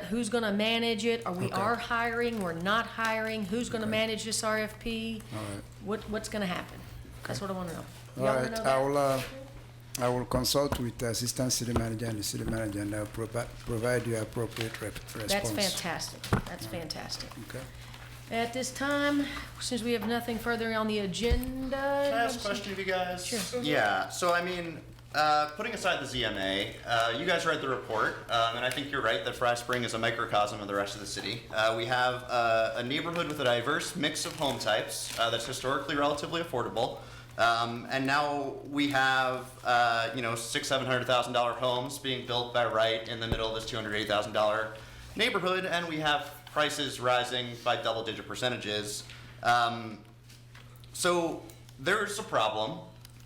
S1: who's gonna manage it? Are we
S17: Okay.
S1: are hiring, we're not hiring? Who's gonna manage this RFP?
S17: All right.
S1: What's gonna happen? That's what I wanna know.
S17: All
S1: Y'all wanna
S17: right.
S1: know that?
S17: I will consult with the assistant city manager and the city manager, and I'll provide you appropriate response.
S1: That's fantastic. That's fantastic.
S17: Okay.
S1: At this time, since we have nothing further on the agenda.
S7: Can I ask a question of you guys?
S1: Sure.
S7: Yeah, so I mean, putting aside the ZMA, you guys read the report, and I think you're right that Fry Spring is a microcosm of the rest of the city. We have a neighborhood with a diverse mix of home types that's historically relatively affordable. And now we have, $600,000-$700,000 homes being built by right in the middle of this $280,000 neighborhood, and we have prices rising by double-digit percentages. So there's a problem.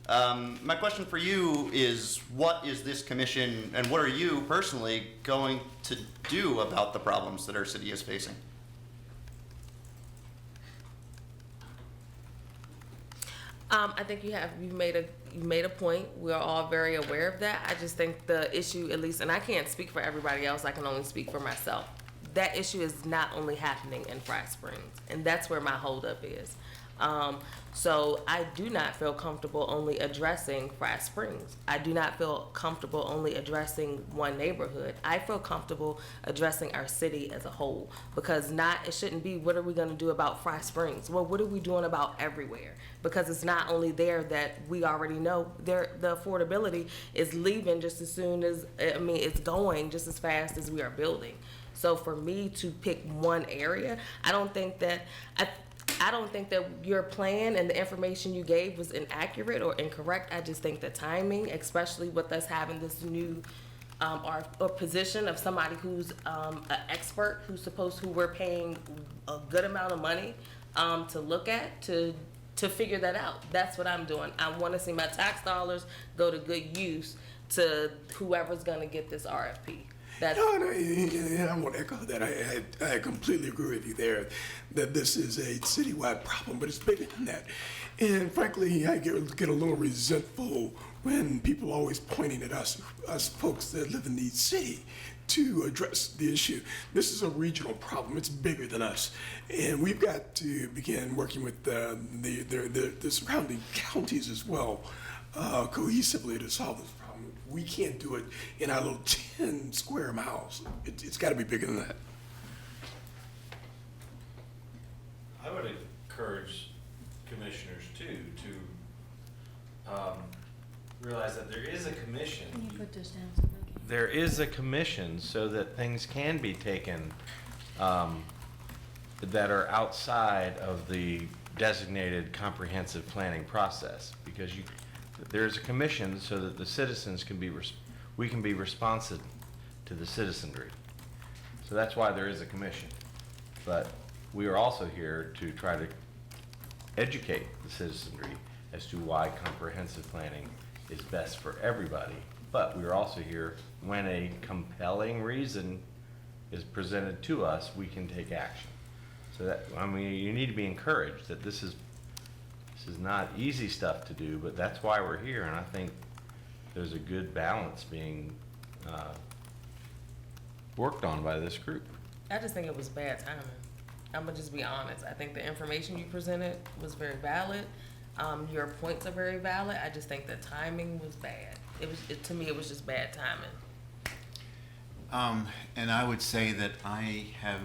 S7: My question for you is, what is this commission, and what are you personally going to do about the problems that our city is facing?
S5: I think you made a point. We're all very aware of that. I just think the issue, at least, and I can't speak for everybody else, I can only speak for myself. That issue is not only happening in Fry Springs, and that's where my holdup is. So I do not feel comfortable only addressing Fry Springs. I do not feel comfortable only addressing one neighborhood. I feel comfortable addressing our city as a whole, because it shouldn't be, what are we gonna do about Fry Springs? Well, what are we doing about everywhere? Because it's not only there that we already know the affordability is leaving just as soon as, it's going just as fast as we are building. So for me to pick one area, I don't think that your plan and the information you gave was inaccurate or incorrect. I just think the timing, especially with us having this new or position of somebody who's an expert, who we're paying a good amount of money to look at, to figure that out. That's what I'm doing. I want to see my tax dollars go to good use to whoever's going to get this RFP. That's,
S10: No, and I want to echo that. I completely agree with you there that this is a citywide problem, but it's bigger than that. And frankly, I get a little resentful when people are always pointing at us folks that live in the city to address the issue. This is a regional problem. It's bigger than us. And we've got to begin working with the surrounding counties as well, cohesively to solve this problem. We can't do it in our little 10 square miles. It's got to be bigger than that.
S6: I would encourage commissioners too to realize that there is a commission.
S1: Can you put this down so they can?
S6: There is a commission so that things can be taken that are outside of the designated comprehensive planning process, because there's a commission so that the citizens can be we can be responsive to the citizenry. So that's why there is a commission. But we are also here to try to educate the citizenry as to why comprehensive planning is best for everybody. But we are also here when a compelling reason is presented to us, we can take action. So that, I mean, you need to be encouraged that this is not easy stuff to do, but that's why we're here. And I think there's a good balance being worked on by this group.
S5: I just think it was bad timing. I'm gonna just be honest. I think the information you presented was very valid. Your points are very valid. I just think the timing was bad. To me, it was just bad timing.
S2: And I would say that I have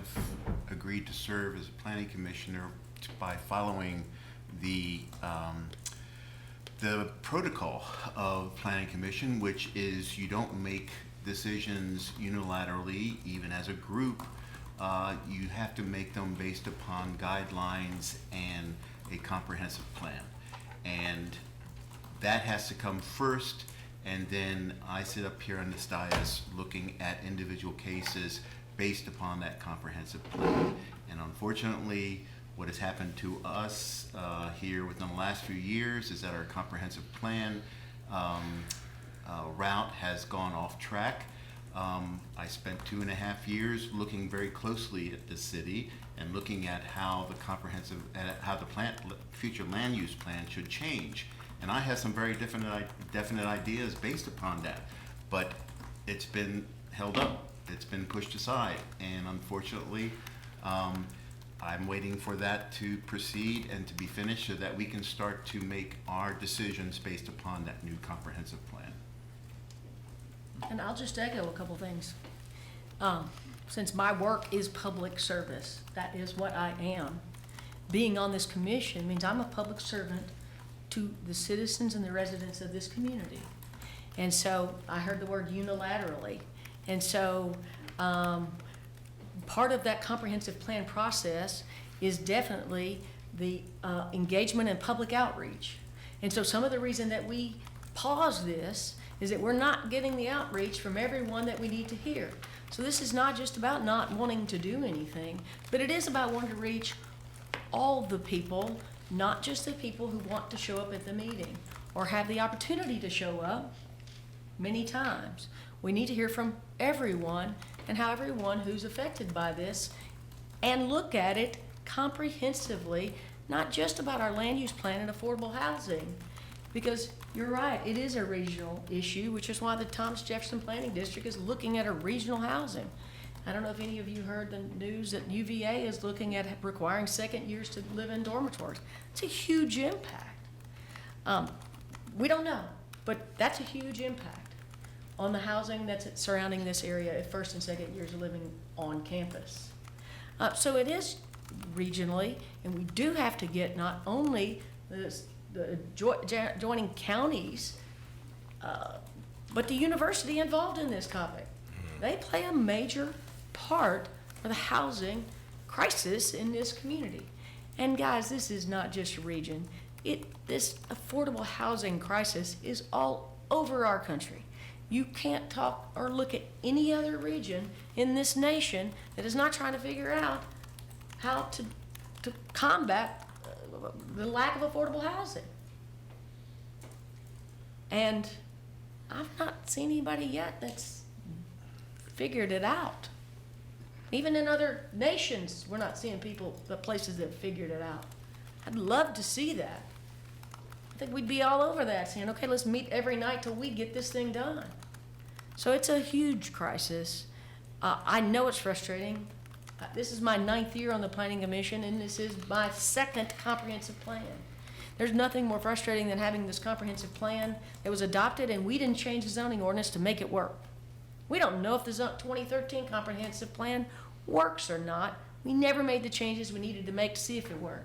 S2: agreed to serve as a planning commissioner by following the protocol of planning commission, which is you don't make decisions unilaterally, even as a group. You have to make them based upon guidelines and a comprehensive plan. And that has to come first, and then I sit up here on this dais looking at individual cases based upon that comprehensive plan. And unfortunately, what has happened to us here within the last few years is that our comprehensive plan route has gone off track. I spent 2.5 years looking very closely at the city and looking at how the future land use plan should change. And I have some very definite ideas based upon that, but it's been held up. It's been pushed aside, and unfortunately, I'm waiting for that to proceed and to be finished so that we can start to make our decisions based upon that new comprehensive plan.
S1: And I'll just echo a couple things. Since my work is public service, that is what I am. Being on this commission means I'm a public servant to the citizens and the residents of this community. And so I heard the word unilaterally. And so part of that comprehensive plan process is definitely the engagement and public outreach. And so some of the reason that we pause this is that we're not getting the outreach from everyone that we need to hear. So this is not just about not wanting to do anything, but it is about wanting to reach all the people, not just the people who want to show up at the meeting or have the opportunity to show up many times. We need to hear from everyone and how everyone who's affected by this, and look at it comprehensively, not just about our land use plan and affordable housing. Because you're right, it is a regional issue, which is why the Thomas Jefferson Planning District is looking at a regional housing. I don't know if any of you heard the news that UVA is looking at requiring second years to live in dormitories. It's a huge impact. We don't know, but that's a huge impact on the housing that's surrounding this area at first and second years of living on campus. So it is regionally, and we do have to get not only the adjoining counties, but the university involved in this topic. They play a major part for the housing crisis in this community. And guys, this is not just a region. This affordable housing crisis is all over our country. You can't talk or look at any other region in this nation that is not trying to figure out how to combat the lack of affordable housing. And I've not seen anybody yet that's figured it out. Even in other nations, we're not seeing the places that have figured it out. I'd love to see that. I think we'd be all over that, saying, okay, let's meet every night till we get this thing done. So it's a huge crisis. I know it's frustrating. This is my 9th year on the Planning Commission, and this is my 2nd comprehensive plan. There's nothing more frustrating than having this comprehensive plan that was adopted and we didn't change the zoning ordinance to make it work. We don't know if the 2013 comprehensive plan works or not. We never made the changes we needed to make to see if it worked.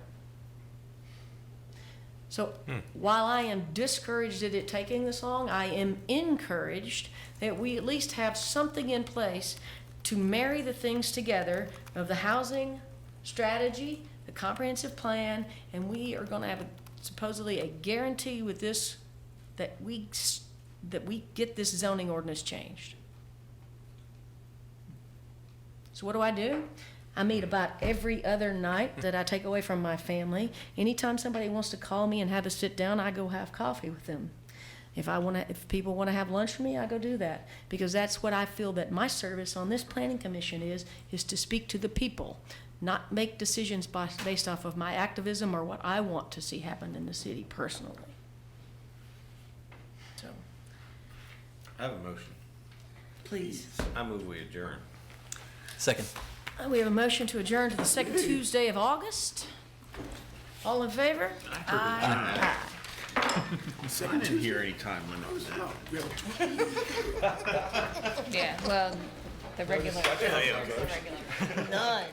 S1: So while I am discouraged at it taking this long, I am encouraged that we at least have something in place to marry the things together of the housing strategy, the comprehensive plan, and we are going to have supposedly a guarantee with this that we get this zoning ordinance changed. So what do? I meet about every other night that I take away from my family. Anytime somebody wants to call me and have a sit down, I go have coffee with them. If people want to have lunch with me, I go do that, because that's what I feel that my service on this planning commission is to speak to the people, not make decisions based off of my activism or what I want to see happen in the city personally. So,
S6: I have a motion.
S1: please.
S6: I move we adjourn.
S4: Second.
S1: We have a motion to adjourn to the second Tuesday of August. All in favor? Aye.
S2: I didn't hear any time limit on that.
S3: Yeah, well, the regular.
S1: None.